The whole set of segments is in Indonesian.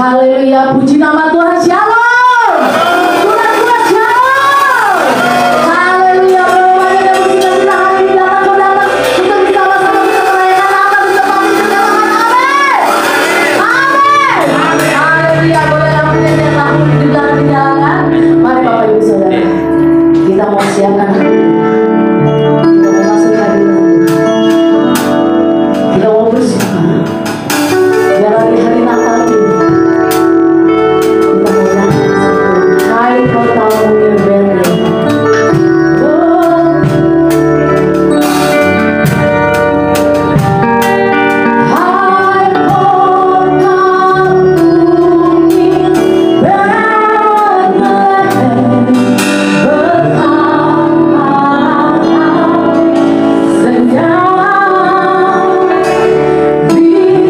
Haleluya, puji nama Tuhan. Shalom. Tuhan Tuhan shalom. Haleluya. Berbagai musik kita hari ini datang untuk bisa bersama kita merayakan Natal di tempat ini bersama. Amin. Amin. Haleluya. Boleh lampunya nyala juga dinyalakan. Mari Bapak Ibu Saudara, kita mau siapkan hari ini. Kita mau masuk hari ini. Kita mau bersiap. Biar hari Natal ini be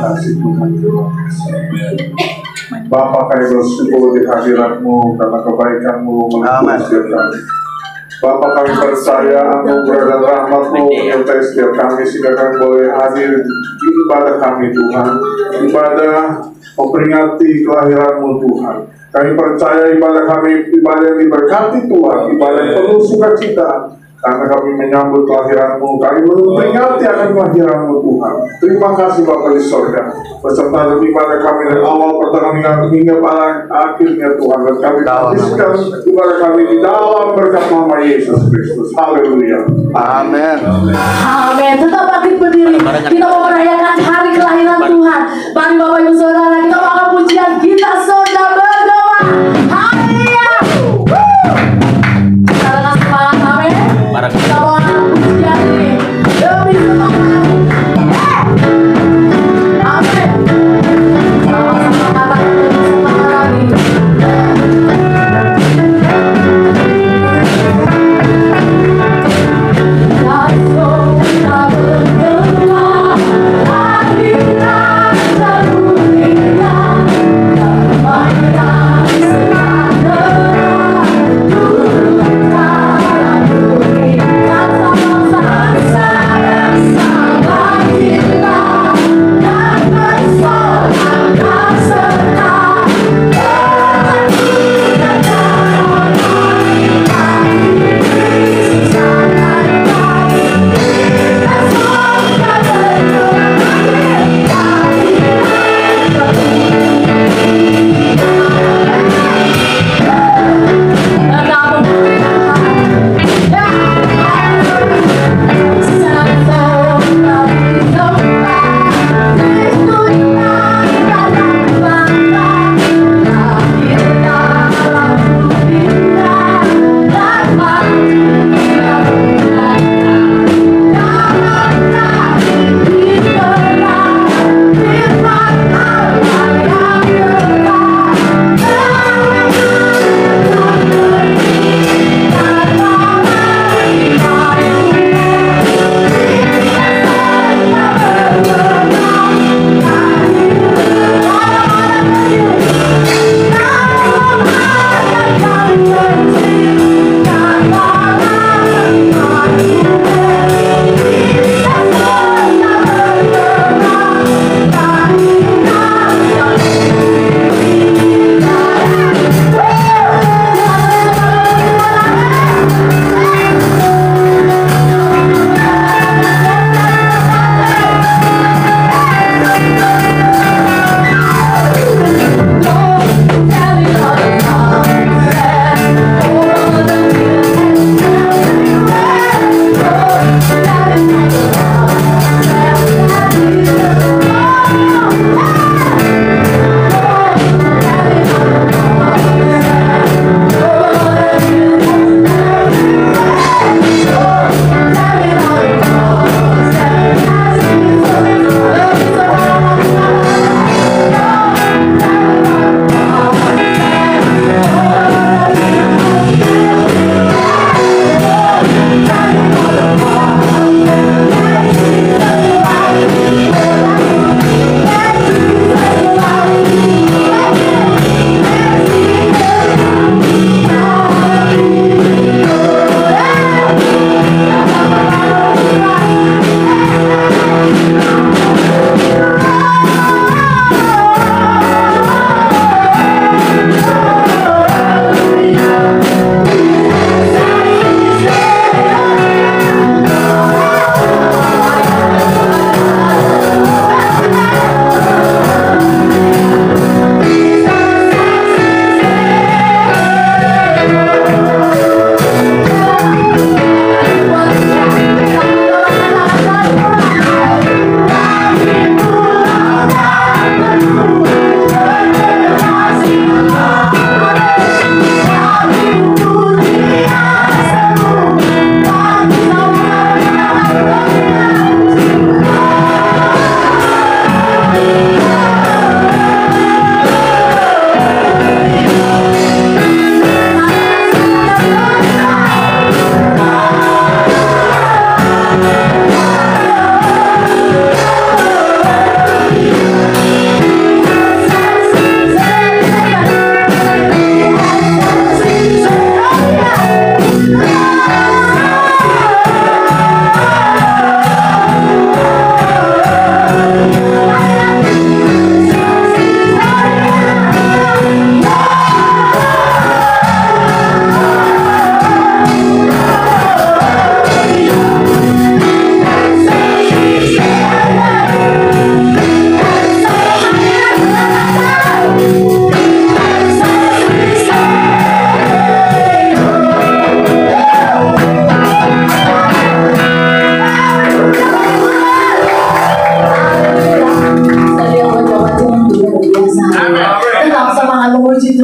kasih Tuhan, terima kasih. Bapa, kami bersyukur di hadirat-Mu karena kebaikan-Mu menuntun setiap kami. Bapa, kami percaya anugerah dan rahmat-Mu menyertai setiap kami sehingga kami boleh hadir di ibadah kami Tuhan, ibadah memperingati kelahiran-Mu Tuhan. Kami percaya ibadah kami ibadah yang diberkati Tuhan, ibadah yang penuh sukacita. Karena kami menyambut kelahiran-Mu, kami memperingati akan kelahiran-Mu Tuhan. Terima kasih Bapa di sorga, beserta ibadah kami dari awal pertengahan hingga pada akhirnya Tuhan. Dan kami habiskan ibadah kami di dalam berkat nama Yesus Kristus. Haleluya. Amin. Amin. Tetap bangkit berdiri. Kita mau merayakan hari kelahiran Tuhan. Mari Bapak Ibu Saudara, kita mau angkat pujian kita sudah berdoa. Haleluya. Kita dengan semangat, amin. Kita mau angkat pujian ini demi semangat. Amin. Sama-sama katakan demi semangat lagi. Tak bergerak, hadirat terbuka.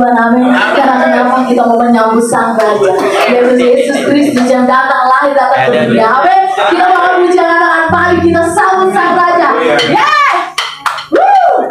Tuhan, amin. Karena kenapa kita mau menyambut Sang Raja, yaitu Yesus Kristus yang datang ke dunia, amin. Kita mau puji anak-anak paling kita sambut Sang Raja. Yeah! Woo!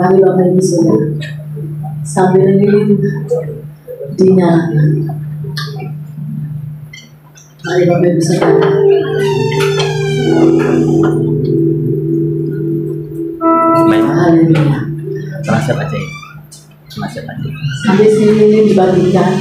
Mari Bapak Ibu Saudara, sambil lilin dinyalakan. Mari Bapak Ibu Saudara. Haleluya. Terasa aja ya. Terasa aja. Sampai sini lilin dibagikan.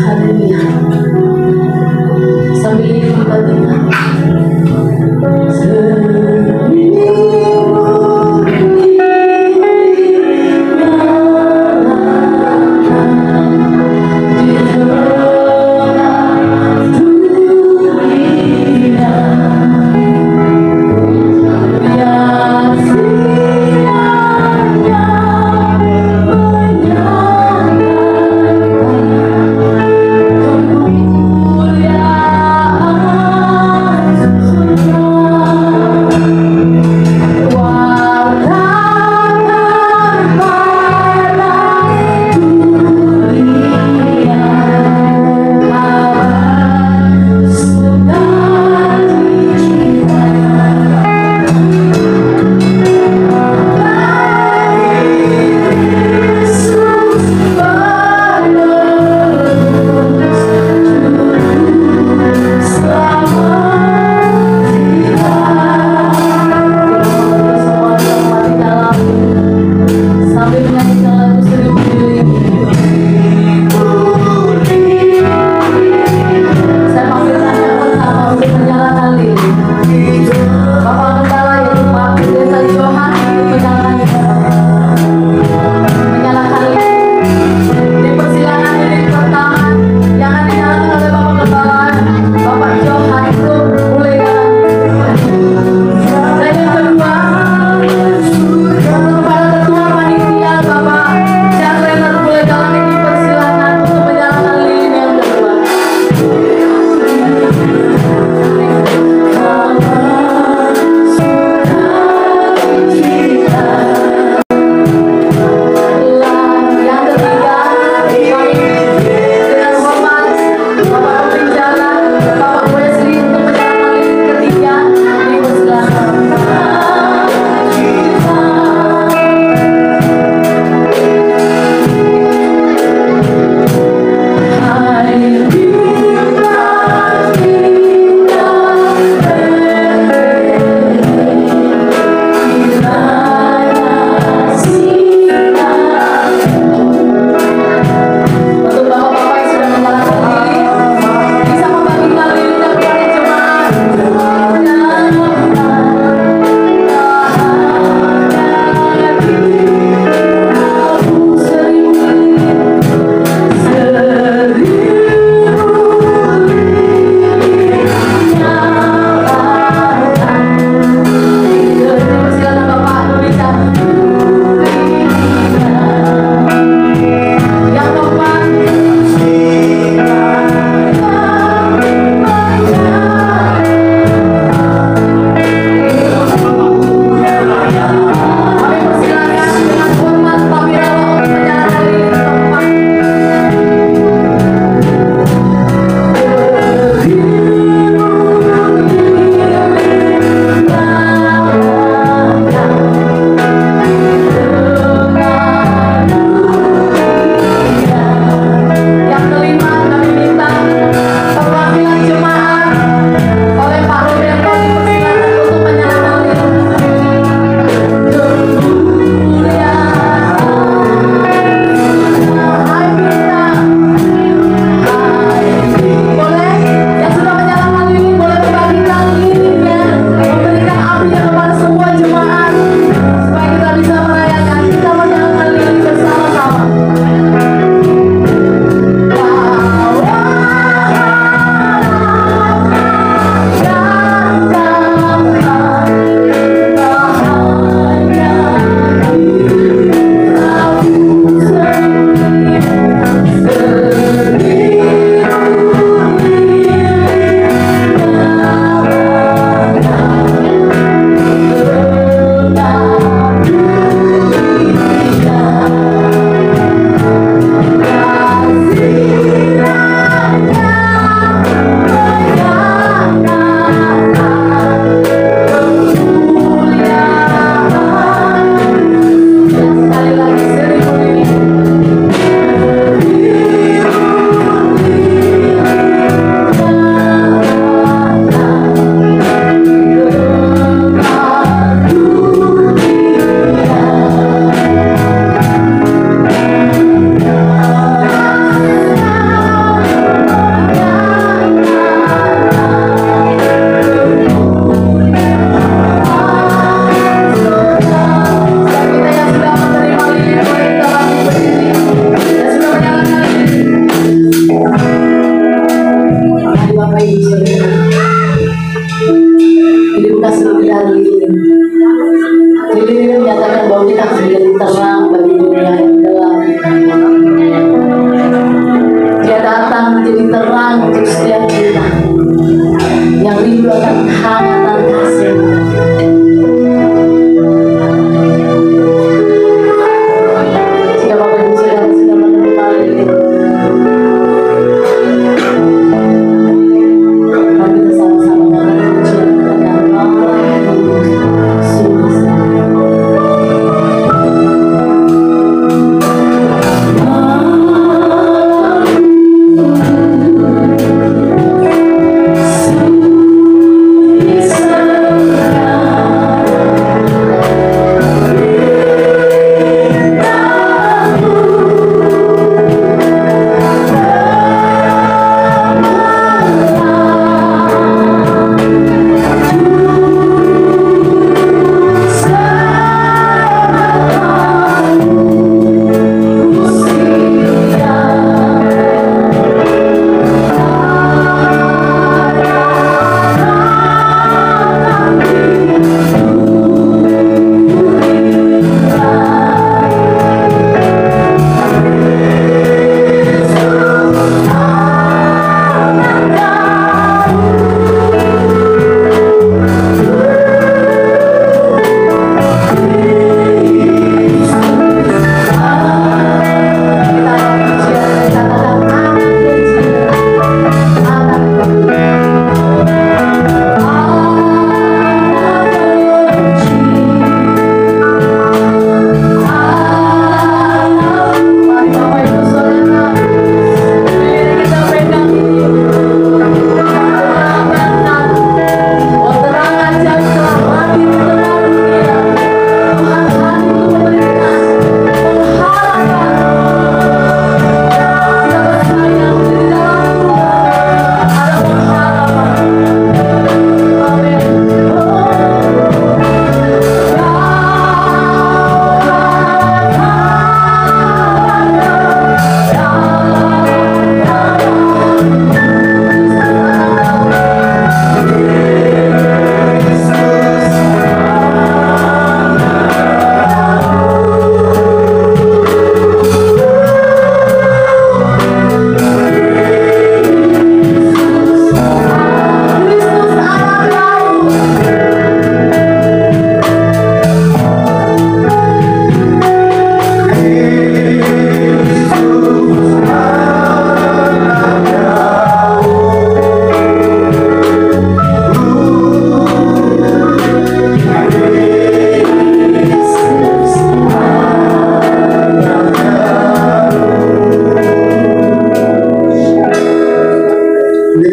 Haleluya. Sambil ini dibagikan. Yeah.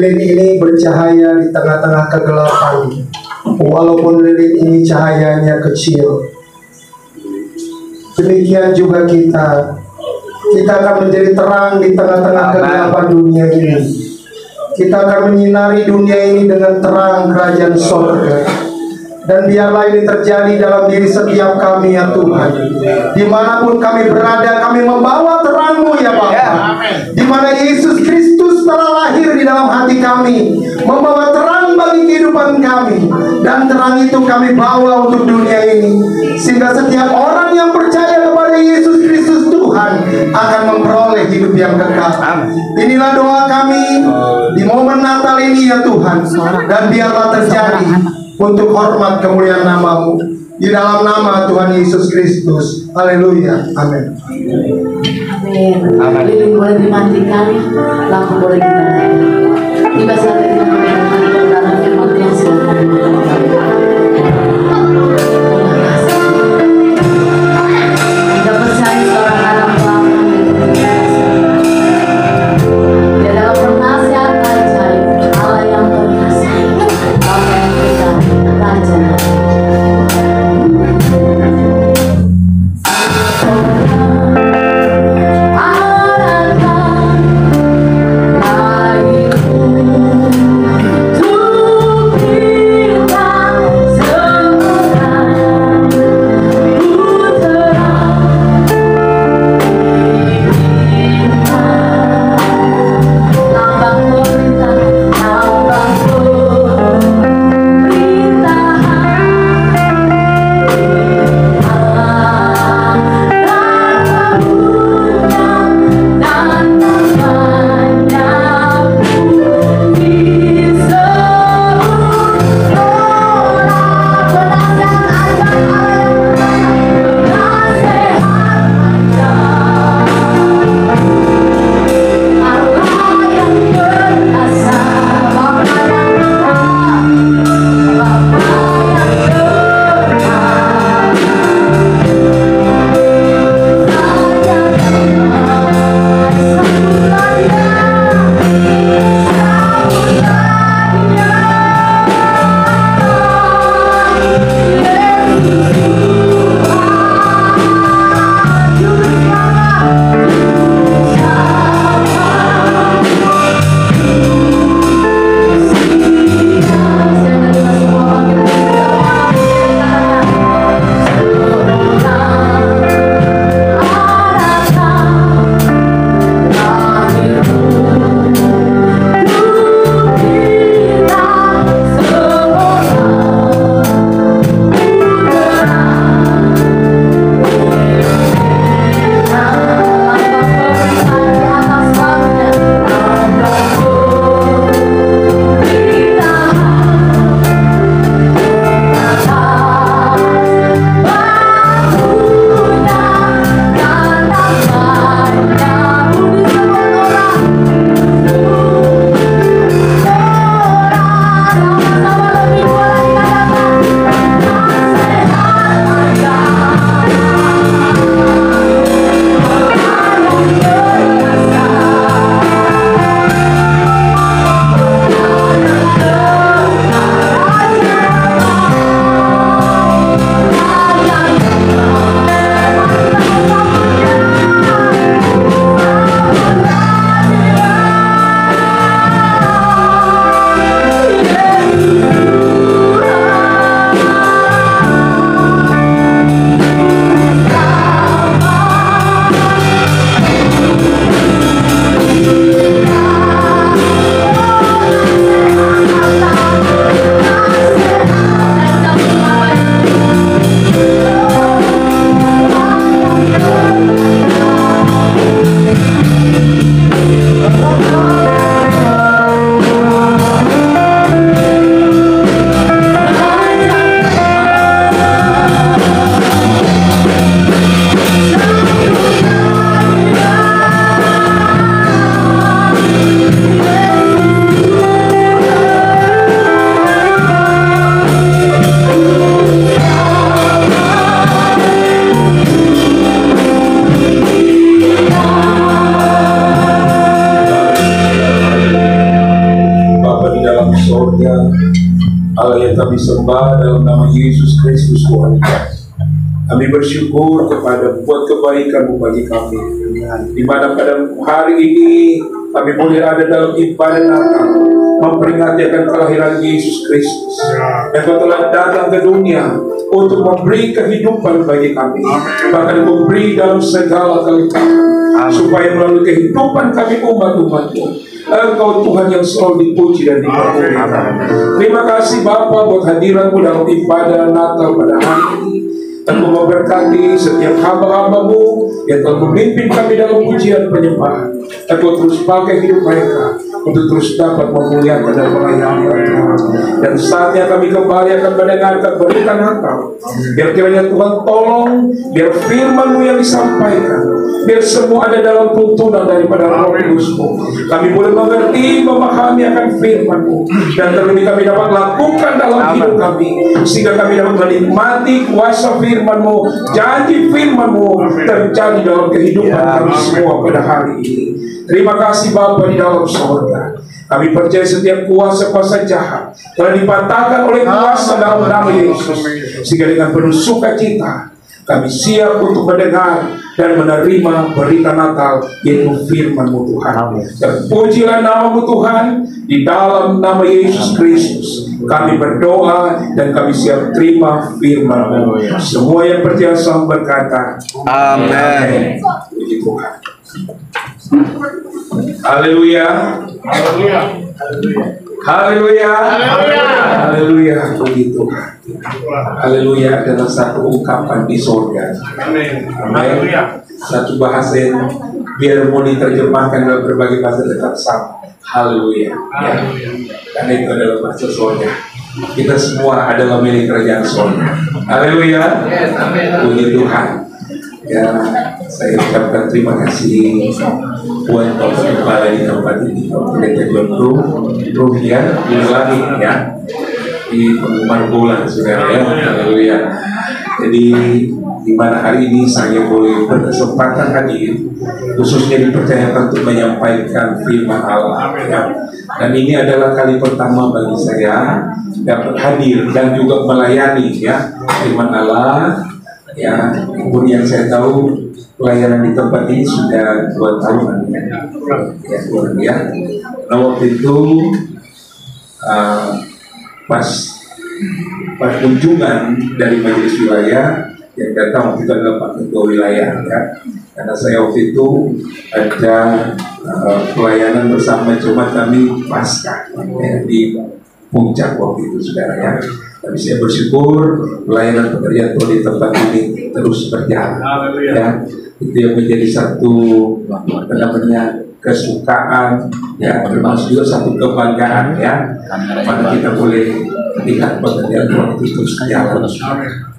lilin ini bercahaya di tengah-tengah kegelapan. Walaupun lilin ini cahayanya kecil, demikian juga kita akan menjadi terang di tengah-tengah kegelapan dunia ini. Kita akan menyinari dunia ini dengan terang kerajaan sorga. Dan biarlah ini terjadi dalam diri setiap kami ya Tuhan. Dimanapun kami berada, kami membawa terang-Mu ya Bapa. Di mana Yesus Kristus telah lahir di dalam hati kami, membawa terang bagi kehidupan kami. Dan terang itu kami bawa untuk dunia ini, sehingga setiap orang yang percaya kepada Yesus Kristus Tuhan akan memperoleh hidup yang kekal. Inilah doa kami di momen Natal ini ya Tuhan. Dan biarlah terjadi untuk hormat kemuliaan nama-Mu, di dalam nama Tuhan Yesus Kristus. Haleluya. Amin. Amin. Lilin boleh dimatikan, lampu boleh dinyalakan. Tiba saatnya kita mendengarkan kebenaran firman Tuhan. Silakan kita percaya seorang anak pelaku dia dalam penasihat ajaib, Allah yang berkasih, Allah yang kita Raja. Adakah bagiku Allah yang kami sembah dalam nama Yesus Kristus Tuhan kami. Kami bersyukur kepada buat kebaikan-Mu bagi kami, di mana pada hari ini kami boleh ada dalam ibadah Natal, memperingati akan kelahiran Yesus Kristus yang telah datang ke dunia untuk memberi kehidupan bagi kami, bahkan memberi dalam segala kelengkapan, supaya melalui kehidupan kami umat-umat-Mu, Engkau Tuhan yang selalu dipuji dan dipermuliakan. Terima kasih Bapa buat hadirat-Mu dalam ibadah Natal pada hari ini. Engkau memberkati setiap hamba-hamba-Mu yang telah memimpin kami dalam pujian penyembahan. Engkau terus pakai hidup mereka untuk terus dapat memuliakan dan melayani Engkau. Dan saatnya kami kembali akan mendengarkan berita Natal. Biar kiranya Tuhan tolong, biar firman-Mu yang disampaikan, biar semua ada dalam tuntunan daripada Roh Kudus-Mu. Kami boleh mengerti, memahami akan firman-Mu, dan terlebih kami dapat lakukan dalam hidup kami, sehingga kami dapat menikmati kuasa firman-Mu, janji firman-Mu terjadi dalam kehidupan kami semua pada hari ini. Terima kasih Bapa di dalam surga. Kami percaya setiap kuasa-kuasa jahat telah dipatahkan oleh kuasa dalam nama Yesus, sehingga dengan penuh sukacita kami siap untuk mendengar dan menerima berita Natal, yaitu firman-Mu Tuhan. Terpujilah nama-Mu Tuhan, di dalam nama Yesus Kristus kami berdoa dan kami siap terima firman-Mu. Semua yang percaya sama berkata amin. Puji Tuhan. Haleluya. Haleluya. Haleluya. Haleluya. Puji Tuhan. Haleluya adalah satu ungkapan di surga. Amin. Satu bahasa yang biar mau diterjemahkan dalam berbagai bahasa tetap sama. Haleluya. Ya. Karena itu adalah bahasa surga. Kita semua adalah milik kerajaan surga. Haleluya. Puji Tuhan. Ya, saya ucapkan terima kasih buat Bapak Kepala di tempat ini, Bapak Pendeta John Ruh ya, diulangi ya, di pengumuman bulan saudara ya, haleluya. Jadi di mana hari ini saya boleh berkesempatan hadir, khususnya dipercayakan untuk menyampaikan firman Allah ya. Dan ini adalah kali pertama bagi saya dapat hadir dan juga melayani ya firman Allah. Ya, pun yang saya tahu pelayanan di tempat ini sudah 2 tahunan ya, ya. Nah waktu itu pas kunjungan dari majelis wilayah yang datang waktu itu adalah Pak Ketua Wilayah ya. Karena saya waktu itu ada pelayanan bersama jemaat kami pasca ya, di puncak waktu itu saudara ya. Tapi saya bersyukur pelayanan pekerjaan Tuhan di tempat ini terus berjalan. Ya, itu yang menjadi satu kesukaan, ya termasuk juga satu kebanggaan ya. Mana kita boleh lihat pekerjaan Tuhan itu terus jalan.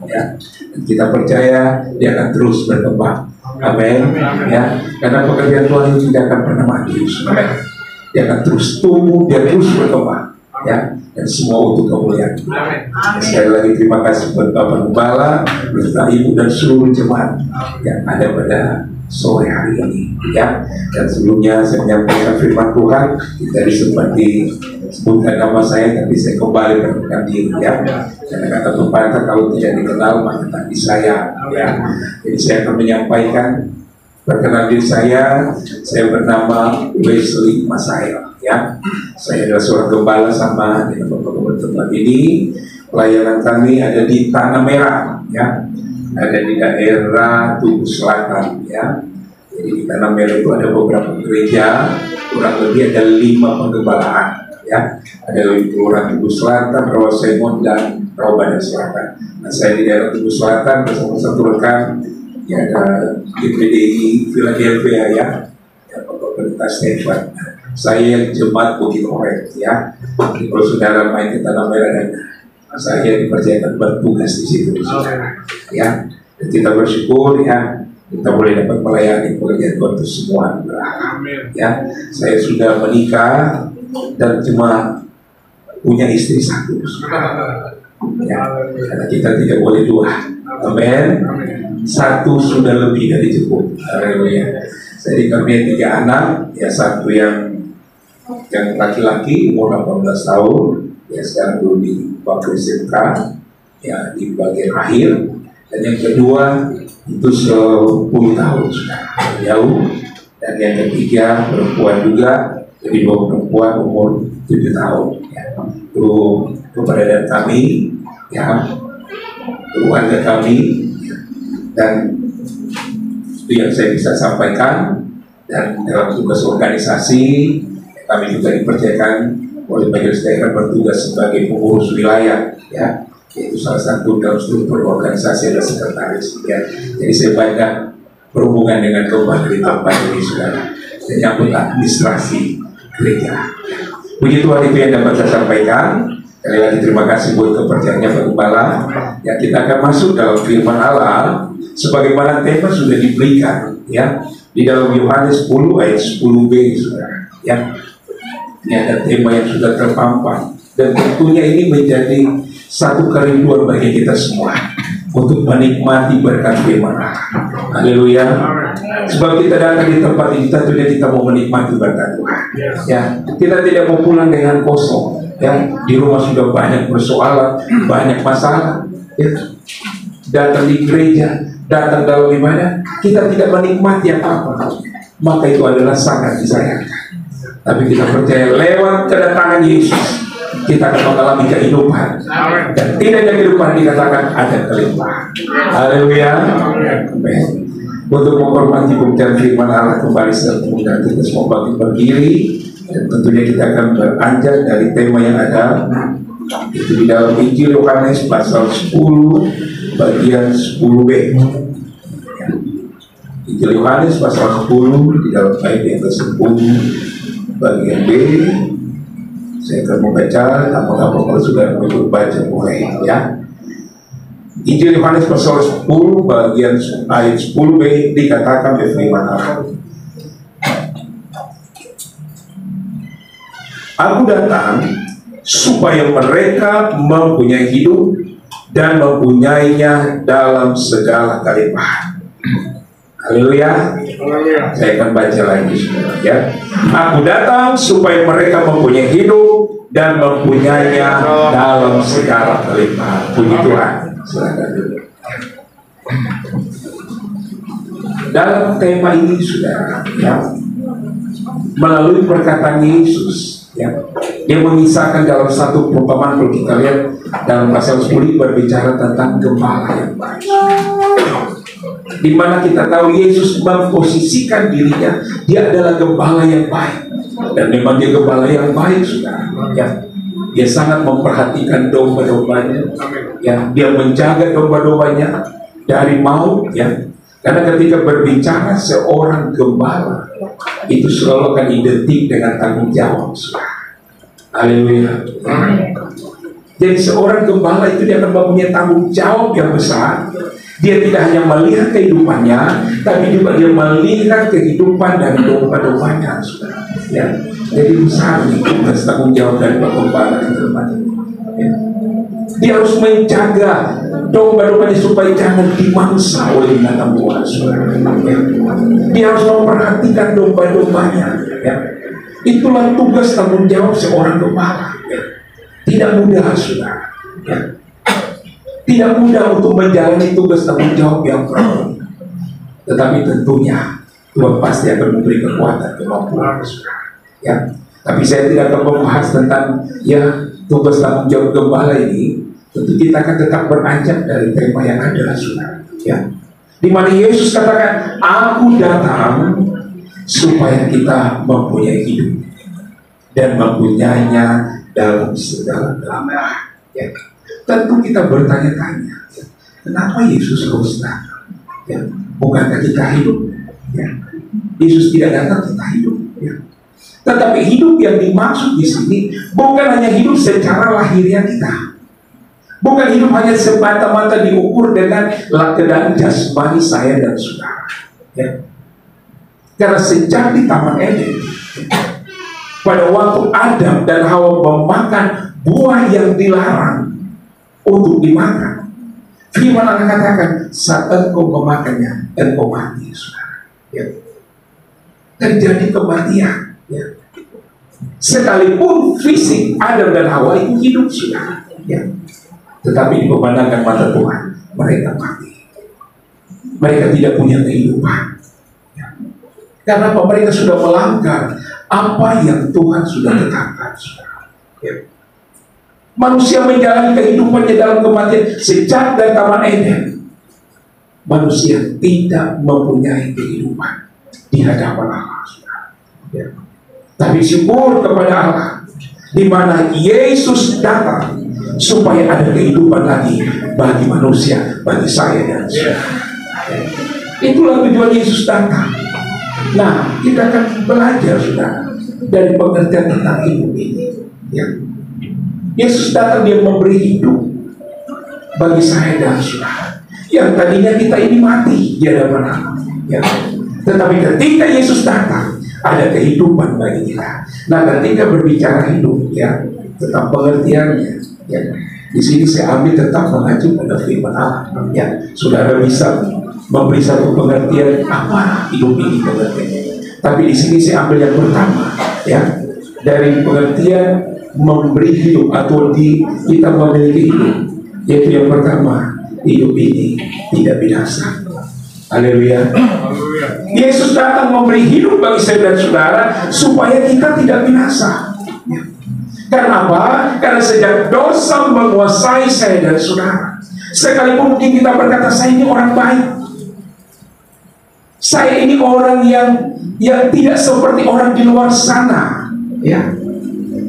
Ya, dan kita percaya dia akan terus berkembang. Amin. Ya, karena pekerjaan Tuhan itu tidak akan pernah mati. Dia akan terus tumbuh, dia terus berkembang. Ya, dan semua untuk kemuliaan. Sekali lagi terima kasih buat Bapak Gembala, beserta Ibu dan seluruh jemaat yang ada pada sore hari ini. Ya, dan sebelumnya saya menyampaikan firman Tuhan, tidak sempat disebutkan nama saya, tapi saya kembali perkenalkan diri. Ya, karena kata pepatah kalau tidak dikenal maka tak disayang. Ya, jadi saya akan menyampaikan perkenalan diri saya bernama Wesley Masail. Ya, saya adalah seorang gembala sama dengan Bapak tempat ini. Pelayanan kami ada di Tanah Merah, ya, ada di daerah Tugu Selatan, ya. Jadi di Tanah Merah itu ada beberapa gereja, kurang lebih ada 5 penggembalaan, ya. Ada di Kelurahan Tugu Selatan, Rawasemon dan Rawabadan Selatan. Nah, saya di daerah Tugu Selatan bersama satu rekan, ya ada GPDI Philadelphia, ya, Bapak Pendeta Stefan. Saya jemaat Bukit Orek ya. Jadi kalau saudara main ke Tanah Merah dan saya dipercayakan bertugas di situ, saudara. Ya, dan kita bersyukur ya kita boleh dapat melayani pekerjaan Tuhan itu semua. Ya, saya sudah menikah dan cuma punya istri 1. Ya, karena kita tidak boleh 2. Amin. 1 sudah lebih dari cukup. Haleluya. Jadi kami 3 anak, ya 1 yang laki-laki umur 18 tahun, ya sekarang belum di waktu SMK, ya di bagian akhir. Dan yang kedua itu 10 tahun sudah jauh. Dan yang ketiga perempuan juga, jadi 2 perempuan umur 7 tahun. Ya. Itu keberadaan kami, ya keluarga kami, dan itu yang saya bisa sampaikan. Dan dalam tugas organisasi kami juga dipercayakan oleh majelis daerah bertugas sebagai pengurus wilayah, ya, yaitu salah satu dalam struktur organisasi adalah sekretaris, ya. Jadi saya banyak berhubungan dengan keluarga di tempat ini, saudara, dan nyambut administrasi gereja. Puji Tuhan, itu yang dapat saya sampaikan. Sekali lagi terima kasih buat kepercayaannya Pak Gembala. Ya, kita akan masuk dalam firman Allah sebagaimana tema sudah diberikan, ya, di dalam Yohanes 10 ayat 10b, saudara. Ya, ini ada tema yang sudah terpampang, dan tentunya ini menjadi satu kerinduan bagi kita semua untuk menikmati berkat firman Allah. Haleluya. Sebab kita datang di tempat ini tentunya kita mau menikmati berkat Tuhan. Ya, kita tidak mau pulang dengan kosong. Ya, di rumah sudah banyak persoalan, banyak masalah. Ya, datang di gereja, datang dalam ibadah, kita tidak menikmati apa-apa, maka itu adalah sangat disayangkan. Tapi kita percaya lewat kedatangan Yesus kita akan mengalami kehidupan, dan tidak ada kehidupan dikatakan ada kelimpahan. Haleluya. Untuk menghormati pembacaan firman Allah kembali setelah kemudian kita semua bangkit berdiri, dan tentunya kita akan beranjak dari tema yang ada, itu di dalam Injil Yohanes pasal 10 bagian 10b. Injil Yohanes pasal 10 di dalam ayat yang ke-10 bagian B. Saya akan membaca, apakah kalau sudah membaca boleh, ya. Injil Yohanes pasal 10 bagian ayat 10b dikatakan firman Allah. Aku datang supaya mereka mempunyai hidup dan mempunyainya dalam segala kelimpahan. Haleluya. Saya akan baca lagi, saudara, ya. Aku datang supaya mereka mempunyai hidup dan mempunyainya dalam segala kelimpahan. Puji Tuhan. Silakan dulu. Dalam tema ini, saudara, ya, melalui perkataan Yesus, ya, dia mengisahkan dalam satu perumpamaan. Kalau kita lihat dalam pasal 10 berbicara tentang gembala yang baik, di mana kita tahu Yesus memposisikan dirinya, dia adalah gembala yang baik, dan memang dia gembala yang baik, saudara, ya. Dia sangat memperhatikan domba-dombanya, ya. Dia menjaga domba-dombanya dari maut, ya. Karena ketika berbicara seorang gembala itu selalu akan identik dengan tanggung jawab, saudara. Haleluya. Jadi seorang gembala itu dia akan mempunyai tanggung jawab yang besar. Dia tidak hanya melihat kehidupannya, tapi juga dia melihat kehidupan dari domba-dombanya, saudara. Ya. Jadi besar tugas tanggung jawab dari gembala di tempat ini. Ya. Dia harus menjaga domba-dombanya supaya jangan dimangsa oleh binatang buas, saudara. Ya. Dia harus memperhatikan domba-dombanya. Ya. Itulah tugas tanggung jawab seorang gembala. Ya. Tidak mudah, saudara. Ya. Tidak mudah untuk menjalani tugas tanggung jawab yang berat. Tetapi tentunya Tuhan pasti akan memberi kekuatan, kemampuan, saudara. Ya. Tapi saya tidak akan membahas tentang, ya, tugas tanggung jawab gembala ini. Tentu kita akan tetap beranjak dari tema yang ada, saudara. Ya. Di mana Yesus katakan, aku datang supaya kita mempunyai hidup dan mempunyainya dalam segala kelimpahan. Ya. Tentu kita bertanya-tanya, kenapa Yesus harus datang? Ya. Bukankah kita hidup? Ya. Yesus tidak datang kita hidup. Ya. Tetapi hidup yang dimaksud di sini bukan hanya hidup secara lahiriah kita, bukan hidup hanya semata-mata diukur dengan keadaan jasmani saya dan saudara. Ya. Karena sejak di Taman Eden, pada waktu Adam dan Hawa memakan buah yang dilarang untuk dimakan, firman Allah katakan, saat engkau memakannya, engkau mati, saudara. Ya. Terjadi kematian. Ya. Sekalipun fisik Adam dan Hawa itu hidup sudah, ya. Tetapi di pemandangan mata Tuhan mereka mati. Mereka tidak punya kehidupan, ya. Karena apa? Mereka sudah melanggar apa yang Tuhan sudah tetapkan, ya. Manusia menjalani kehidupannya dalam kematian sejak dari Taman Eden. Manusia tidak mempunyai kehidupan di hadapan Allah, ya. Tapi syukur kepada Allah, di mana Yesus datang supaya ada kehidupan lagi bagi manusia, bagi saya dan saudara. Itulah tujuan Yesus datang. Nah, kita akan belajar, saudara, dari pengertian tentang hidup ini, ya. Yesus datang, dia memberi hidup bagi saya dan saudara. Yang tadinya kita ini mati di hadapan Allah, ya. Tetapi ketika Yesus datang, ada kehidupan bagi kita. Nah, ketika berbicara hidup, ya, tentang pengertiannya, ya, di sini saya ambil tetap mengacu pada firman Allah, ya. Saudara bisa memberi satu pengertian apa hidup ini pengertiannya. Tapi di sini saya ambil yang pertama, ya, dari pengertian memberi hidup atau kita memiliki hidup, yaitu yang pertama, hidup ini tidak binasa. Haleluya. Yesus datang memberi hidup bagi saya dan saudara supaya kita tidak binasa. Karena apa? Karena sejak dosa menguasai saya dan saudara, sekalipun mungkin kita berkata saya ini orang baik, saya ini orang yang tidak seperti orang di luar sana, ya,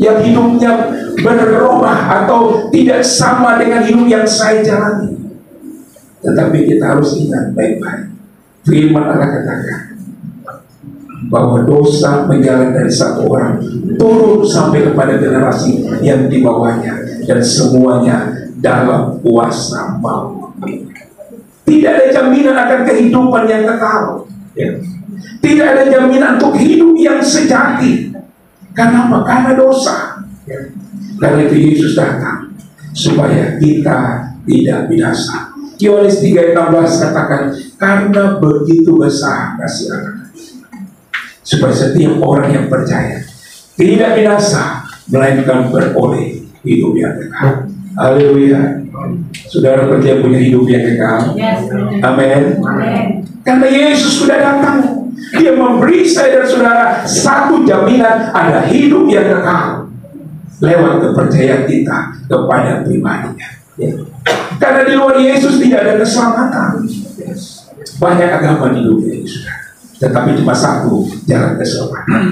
yang hidupnya berubah atau tidak sama dengan hidup yang saya jalani. Tetapi kita harus ingat baik-baik, firman Allah katakan bahwa dosa menjalar dari satu orang turun sampai kepada generasi yang di bawahnya, dan semuanya dalam kuasa maut. Tidak ada jaminan akan kehidupan yang kekal, ya. Tidak ada jaminan untuk hidup yang sejati. Karena apa? Karena dosa, ya. Karena itu Yesus datang supaya kita tidak binasa. Yohanes 3:16 katakan, karena begitu besar kasih Allah, supaya setiap orang yang percaya tidak binasa, melainkan beroleh hidup yang kekal. Haleluya. Saudara percaya punya hidup yang kekal? Amin. Karena Yesus sudah datang, dia memberi saya dan saudara satu jaminan ada hidup yang kekal lewat kepercayaan kita kepada pribadinya, ya. Karena di luar Yesus tidak ada keselamatan. Banyak agama di dunia ini, saudara, tetapi cuma satu jalan keselamatan.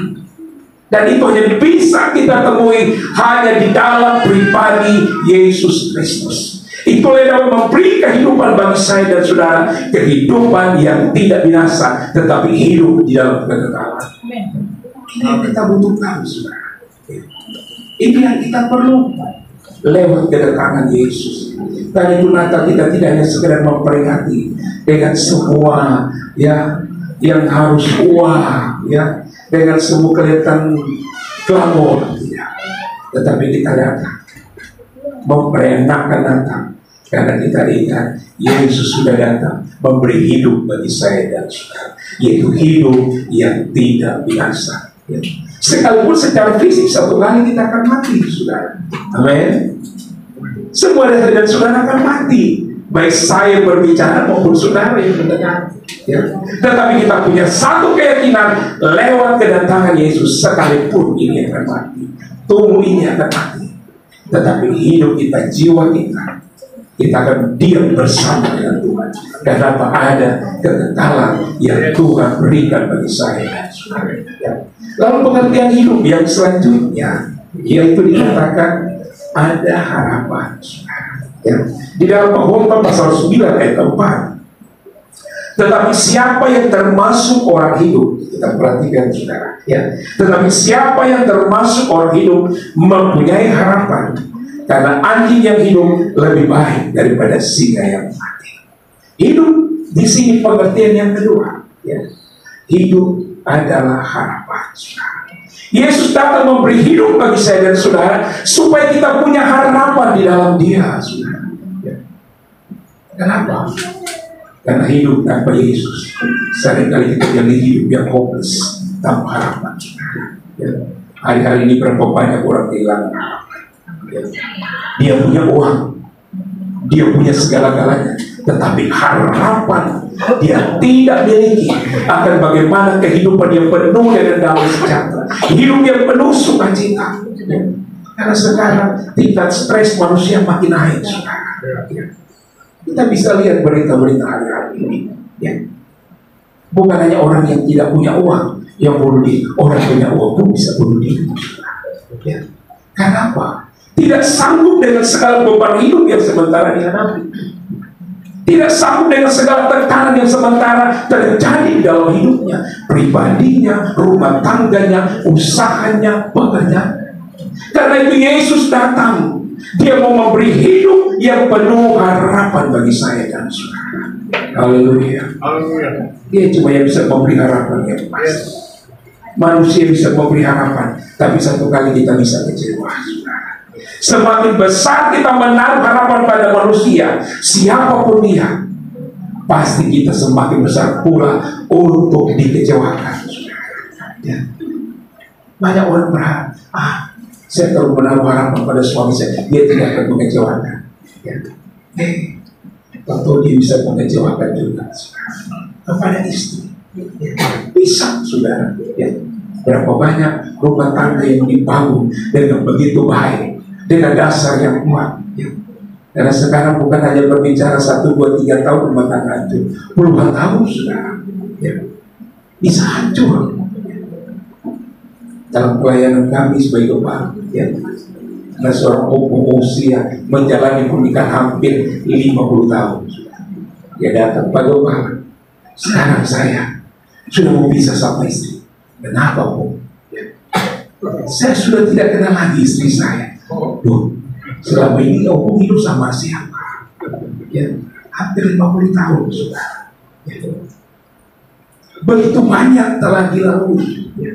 Dan itu hanya bisa kita temui hanya di dalam pribadi Yesus Kristus. Itulah yang memberi kehidupan bagi saya dan saudara, kehidupan yang tidak binasa, tetapi hidup di dalam kekekalan. Ini yang kita butuhkan, saudara. Ini yang kita perlu lewat kedatangan Yesus. Dan itu Natal kita tidak hanya sekedar memperingati dengan semua, ya, yang harus ya, dengan semua kelihatan glamor, tidak. Tetapi kita datang memperingati Natal karena kita ingat Yesus sudah datang memberi hidup bagi saya dan saudara, yaitu hidup yang tidak binasa, ya. Sekalipun secara fisik satu kali kita akan mati, saudara. Amin. Semua dari dan saudara akan mati, baik saya berbicara maupun saudara yang mendengar, ya. Tetapi kita punya satu keyakinan lewat kedatangan Yesus, sekalipun ini akan mati, tubuh ini akan mati, tetapi hidup kita, jiwa kita akan diam bersama dengan Tuhan. Karena apa? Ada kekekalan yang Tuhan berikan bagi saya dan saudara, ya. Lalu pengertian hidup yang selanjutnya, yaitu dikatakan ada harapan, ya. Di dalam Pengkhotbah pasal 9 ayat 4. Tetapi siapa yang termasuk orang hidup, kita perhatikan, saudara, ya. Tetapi siapa yang termasuk orang hidup mempunyai harapan, karena anjing yang hidup lebih baik daripada singa yang mati. Hidup di sini pengertian yang kedua, ya. Hidup adalah harapan, saudara. Yesus datang memberi hidup bagi saya dan saudara supaya kita punya harapan di dalam Dia, saudara, ya. Kenapa? Karena hidup tanpa Yesus seringkali kita jadi hidup yang hopeless, tanpa harapan, saudara, ya. Hari-hari ini berapa banyak orang kehilangan harapan. Dia punya uang, dia punya segala-galanya, tetapi harapan dia tidak miliki akan bagaimana kehidupan yang penuh dengan damai sejahtera, hidup yang penuh sukacita. Karena sekarang tingkat stres manusia makin naik, saudara. Kita bisa lihat berita-berita hari-hari ini, ya. Bukan hanya orang yang tidak punya uang yang bunuh diri, orang punya uang pun bisa bunuh diri, ya. Karena apa? Tidak sanggup dengan segala beban hidup yang sementara dihadapi, tidak sanggup dengan segala tekanan yang sementara terjadi di dalam hidupnya, pribadinya, rumah tangganya, usahanya, pekerjaan. Karena itu Yesus datang, dia mau memberi hidup yang penuh harapan bagi saya dan saudara. Haleluya. Dia cuma yang bisa memberi harapan yang pasti. Manusia bisa memberi harapan, tapi satu kali kita bisa kecewa, saudara. Semakin besar kita menaruh harapan pada manusia, siapapun dia, pasti kita semakin besar pula untuk dikecewakan. Ya. Banyak orang berharap, saya kalau menaruh harapan pada suami saya, dia tidak akan mengecewakan. Ya. Tentu dia bisa mengecewakan juga kepada istri. Ya. Bisa, saudara. Ya. Berapa banyak rumah tangga yang dibangun dengan begitu baik, dengan dasar yang kuat, ya. Karena sekarang bukan hanya berbicara 1, 2, 3 tahun rumah tangga itu, puluhan tahun saudara, ya. Bisa hancur. Dalam pelayanan kami sebagai Bapak, ya, ada seorang usia menjalani pernikahan hampir 50 tahun, dia datang, Pak Bapak, sekarang saya sudah mau pisah sama istri. Kenapa, Bu? Ya. Saya sudah tidak kenal lagi istri saya. Duh, selama ini aku hidup sama siapa? Ya, hampir 50 tahun, saudara. Ya. Begitu banyak telah dilalui. Ya.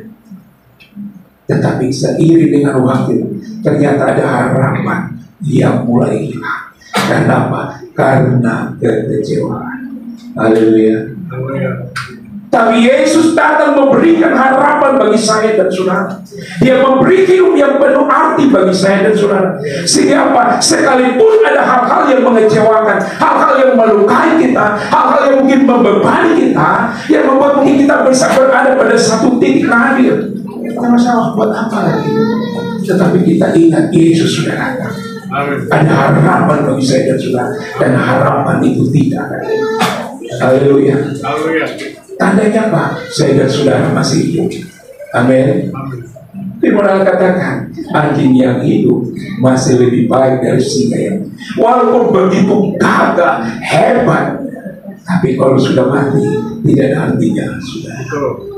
Tetapi seiring dengan waktu, ternyata ada harapan yang mulai hilang. Kenapa? Karena kekecewaan. Haleluya. Tapi Yesus datang memberikan harapan bagi saya dan saudara. Dia memberi hidup yang penuh arti bagi saya dan saudara. Sehingga apa? Sekalipun ada hal-hal yang mengecewakan, hal-hal yang melukai kita, hal-hal yang mungkin membebani kita, yang membuat mungkin kita bisa berada pada satu titik nadir. Kita masalah buat apa lagi? Tetapi kita ingat Yesus sudah datang. Ada harapan bagi saya dan saudara, dan harapan itu tidak ada. Haleluya. Tandanya apa? Saya dan saudara masih hidup. Amin. Firman Allah katakan, anjing yang hidup masih lebih baik dari singa yang, walaupun begitu gagah, hebat, tapi kalau sudah mati tidak ada artinya, sudah.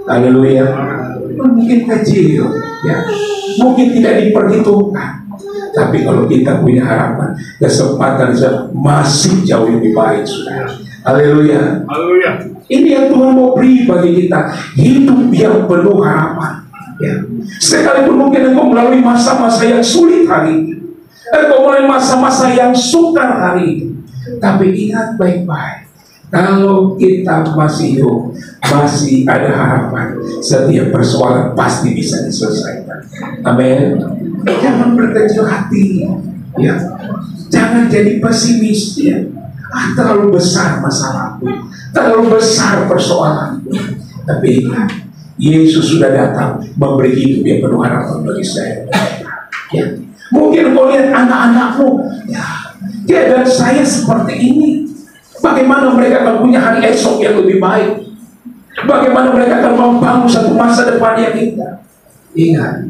Haleluya. Mungkin kecil, ya, mungkin tidak diperhitungkan, tapi kalau kita punya harapan, kesempatan masih jauh lebih baik, sudah. Haleluya. Ini yang Tuhan mau beri bagi kita, hidup yang penuh harapan. Ya. Sekalipun mungkin engkau melalui masa-masa yang sulit hari ini, engkau melalui masa-masa yang sukar hari ini, tapi ingat baik-baik, kalau kita masih hidup, masih ada harapan. Setiap persoalan pasti bisa diselesaikan. Amin. Jangan berkecil hati, ya. Jangan jadi pesimis, ya. Terlalu besar masalahku, terlalu besar persoalan. Tapi ingat, Yesus sudah datang memberi hidup yang penuh harapan bagi saya. Ya. Mungkin kau lihat anak-anakmu, ya, dia dan saya seperti ini. Bagaimana mereka akan punya hari esok yang lebih baik? Bagaimana mereka akan membangun satu masa depan yang indah? Ingat,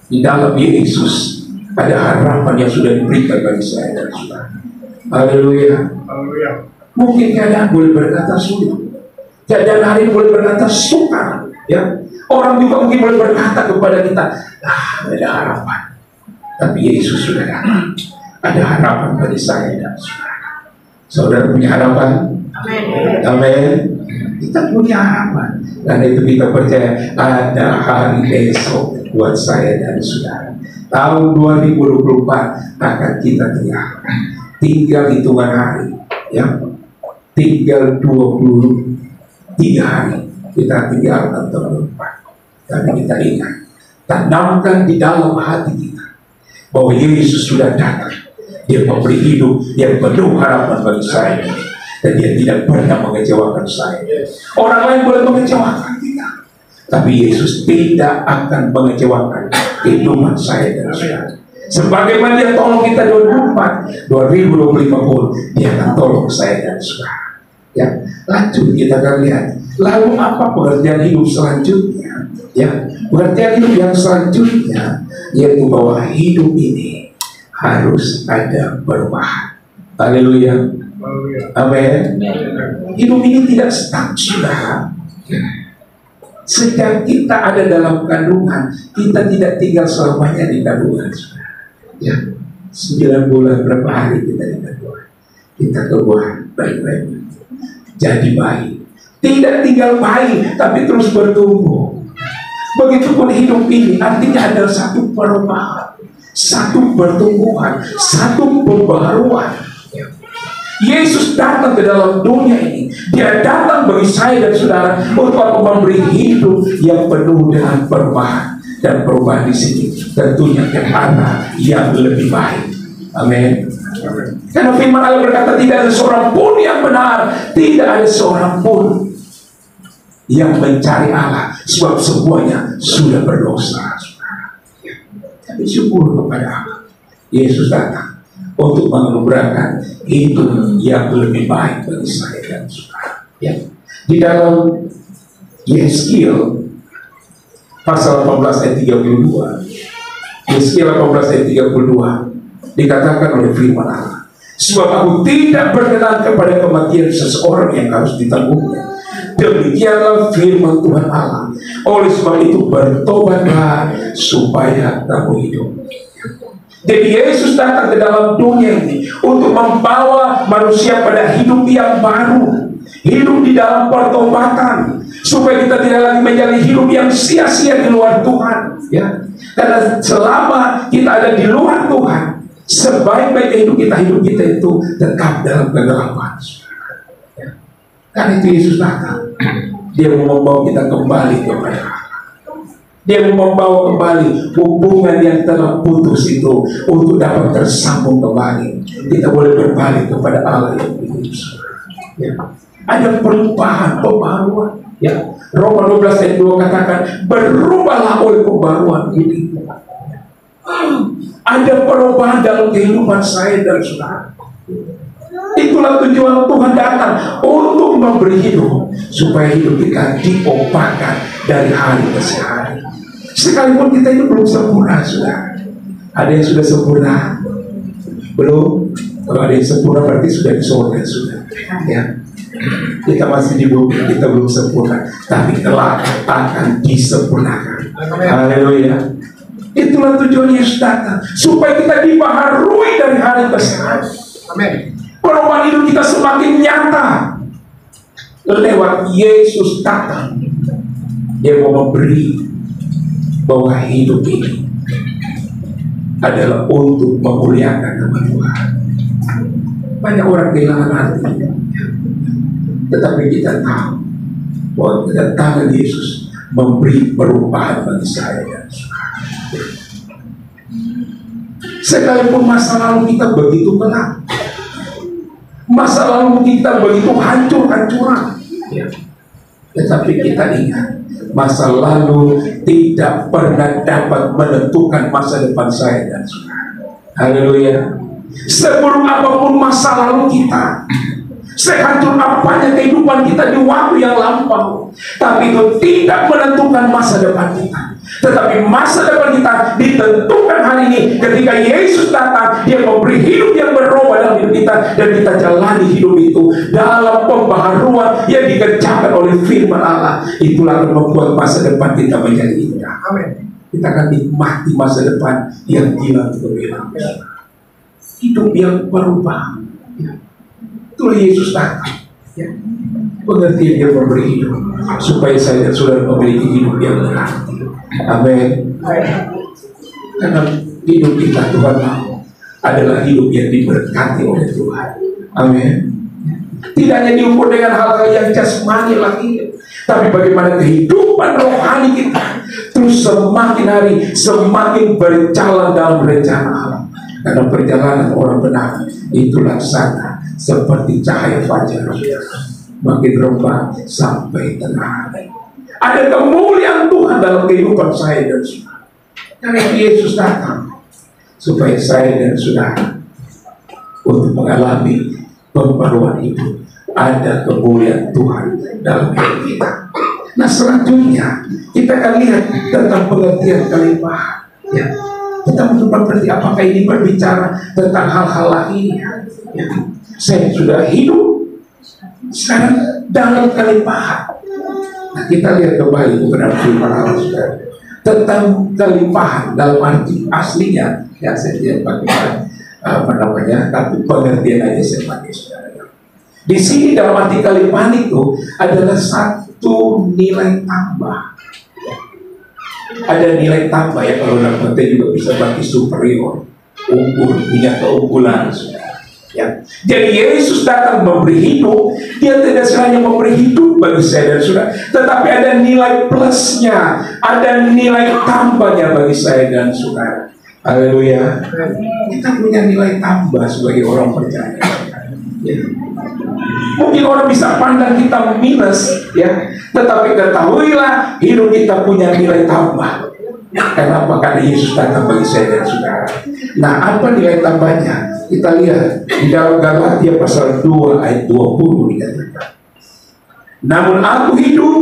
di dalam Yesus ada harapan yang sudah diberikan bagi saya dan saudara. Haleluya. Mungkin keadaan boleh berkata sulit, keadaan hari boleh berkata sukar, ya. Orang juga mungkin boleh berkata kepada kita, ada harapan. Tapi Yesus sudah datang. Ada harapan bagi saya dan saudara. Saudara punya harapan? Amin. Kita punya harapan. Karena itu kita percaya ada hari esok buat saya dan saudara. Tahun 2024 akan kita tinggalkan. Tinggal hitungan hari, ya, tinggal 23 hari kita tinggalkan tahun depan. Tapi kita ingat, tanamkan di dalam hati kita bahwa Yesus sudah datang. Dia memberi hidup yang penuh harapan bagi saya, dan dia tidak pernah mengecewakan saya. Orang lain boleh mengecewakan kita, tapi Yesus tidak akan mengecewakan kehidupan saya dan saudara. Sebagaimana dia tolong kita 2024, 2025 pun dia akan tolong saya dan saudara. Ya, lanjut kita akan lihat. Lalu apa pengertian hidup selanjutnya? Ya, pengertian hidup yang selanjutnya yaitu bahwa hidup ini harus ada perubahan. Haleluya. Amin. Hidup ini tidak stuck, saudara. Sejak kita ada dalam kandungan, kita tidak tinggal selamanya di kandungan, saudara. Ya, 9 bulan berapa hari kita di kandungan, kita keluar bayi-bayi, jadi bayi. Tidak tinggal bayi, tapi terus bertumbuh. Begitupun hidup ini, artinya ada satu perubahan, satu pertumbuhan, satu pembaharuan. Yesus datang ke dalam dunia ini. Dia datang bagi saya dan saudara untuk memberi hidup yang penuh dengan perubahan. Dan perubahan di sini tentunya ke arah yang lebih baik. Amin. Karena firman Allah berkata tidak ada seorang pun yang benar, tidak ada seorang pun yang mencari Allah, sebab semuanya sudah berdosa. Tapi syukur kepada Allah, Yesus datang untuk menganugerahkan hidup yang lebih baik bagi saya dan saudara. Ya. Di dalam Yeskiel pasal 18 ayat 32, Yeskiel 18 ayat 32 dikatakan oleh firman Allah, sebab aku tidak berkenan kepada kematian seseorang yang harus ditanggungnya. Demikianlah firman Tuhan Allah. Oleh sebab itu bertobatlah supaya kamu hidup. Jadi Yesus datang ke dalam dunia ini untuk membawa manusia pada hidup yang baru, hidup di dalam pertobatan, supaya kita tidak lagi menjalani hidup yang sia-sia di luar Tuhan. Ya, karena selama kita ada di luar Tuhan, sebaik-baiknya hidup kita itu tetap dalam kegelapan. Ya. Karena itu Yesus datang, dia mau membawa kita kembali kepada Allah. Dia mau membawa kembali hubungan yang telah putus itu untuk dapat tersambung kembali. Kita boleh berbalik kepada Allah yang hidup. Ya. Ada perubahan, pembaharuan. Ya. Roma 12 ayat 2 katakan, berubahlah oleh pembaharuan hidup. Ada perubahan dalam kehidupan saya dan saudara. Itulah tujuan Tuhan datang untuk memberi hidup, supaya hidup kita diobatkan dari hari ke hari. Sekalipun kita itu belum sempurna, saudara. Ada yang sudah sempurna? Belum? Kalau ada yang sempurna berarti sudah di surga, sudah. Ya. Kita masih di bumi, kita belum sempurna, tapi telah akan disempurnakan. Haleluya. Itulah tujuan Yesus datang, supaya kita dibaharui dari hari ke hari. Amin. Perubahan hidup kita semakin nyata lewat Yesus datang. Dia mau memberi bahwa hidup ini adalah untuk memuliakan nama Tuhan. Banyak orang kehilangan artinya, tetapi kita tahu bahwa kedatangan Yesus memberi perubahan bagi saya dan saudara. Sekalipun masa lalu kita begitu gelap, masa lalu kita begitu hancur-hancuran, ya. Tetapi kita ingat, masa lalu tidak pernah dapat menentukan masa depan saya dan saudara. Haleluya. Sebelum apapun masa lalu kita, sehancur apanya kehidupan kita di waktu yang lampau, tapi itu tidak menentukan masa depan kita. Tetapi masa depan kita ditentukan hari ini ketika Yesus datang. Dia memberi hidup yang berubah dalam hidup kita, dan kita jalani hidup itu dalam pembaharuan yang dikerjakan oleh firman Allah. Itulah akan membuat masa depan kita menjadi indah. Amin. Kita akan nikmati masa depan yang hilang gemilang. Hidup yang berubah. Ya. Itulah Yesus datang. Ya. Pengertian dia memberi hidup supaya saya dan saudara memiliki hidup yang berarti. Amin. Karena hidup kita Tuhan mau adalah hidup yang diberkati oleh Tuhan. Amin. Tidak hanya diukur dengan hal-hal yang jasmani lagi, tapi bagaimana kehidupan rohani kita terus semakin hari semakin berjalan dalam rencana Allah. Karena perjalanan orang benar itu laksana seperti cahaya fajar, makin rembang sampai terang. Ada kemuliaan Tuhan dalam kehidupan saya dan saudara. Karena Yesus datang supaya saya dan saudara untuk mengalami pembaruan hidup. Ada kemuliaan Tuhan dalam hidup kita. Nah, selanjutnya kita akan lihat tentang pengertian kelimpahan. Ya. Kita mencoba berarti apakah ini berbicara tentang hal-hal lainnya. Ya. Saya sudah hidup sekarang dalam kelimpahan. Nah, kita lihat kembali kepada firman Allah saudara tentang kelimpahan dalam arti aslinya. Ya, saya tidak pakai apa namanya, tapi pengertian aja saya pakai saudara. Di sini dalam arti kelimpahan itu adalah satu nilai tambah. Ada nilai tambah ya, kalau dalam konteks juga bisa berarti superior, unggul, punya keunggulan. Ya. Jadi Yesus datang memberi hidup. Dia tidak hanya memberi hidup bagi saya dan saudara, tetapi ada nilai plusnya, ada nilai tambahnya bagi saya dan saudara. Haleluya. Kita punya nilai tambah sebagai orang percaya. Ya. Mungkin orang bisa pandang kita minus, ya, tetapi ketahuilah hidup kita punya nilai tambah. Kenapa? Karena Yesus datang bagi saya dan saudara. Nah, apa nilai tambahnya? Kita lihat di dalam Galatia pasal 2 ayat 20 dikatakan, namun aku hidup,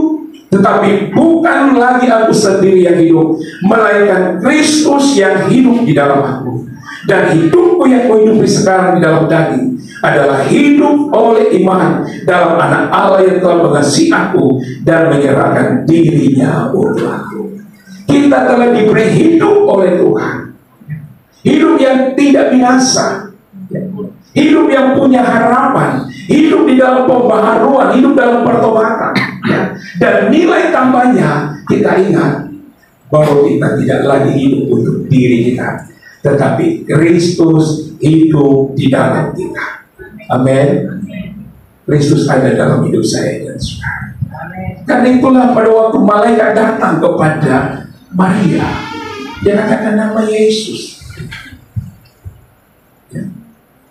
tetapi bukan lagi aku sendiri yang hidup, melainkan Kristus yang hidup di dalam aku. Dan hidupku yang kuhidupi sekarang di dalam daging adalah hidup oleh iman dalam anak Allah yang telah mengasihi aku dan menyerahkan dirinya untuk aku. Kita telah diberi hidup oleh Tuhan, hidup yang tidak binasa, hidup yang punya harapan, hidup di dalam pembaharuan, hidup dalam pertobatan. Dan nilai tambahnya, kita ingat bahwa kita tidak lagi hidup untuk diri kita, tetapi Kristus hidup di dalam kita. Amin. Kristus ada dalam hidup saya dan saudara. Karena itulah pada waktu malaikat datang kepada Maria, dia katakan nama Yesus. Ya.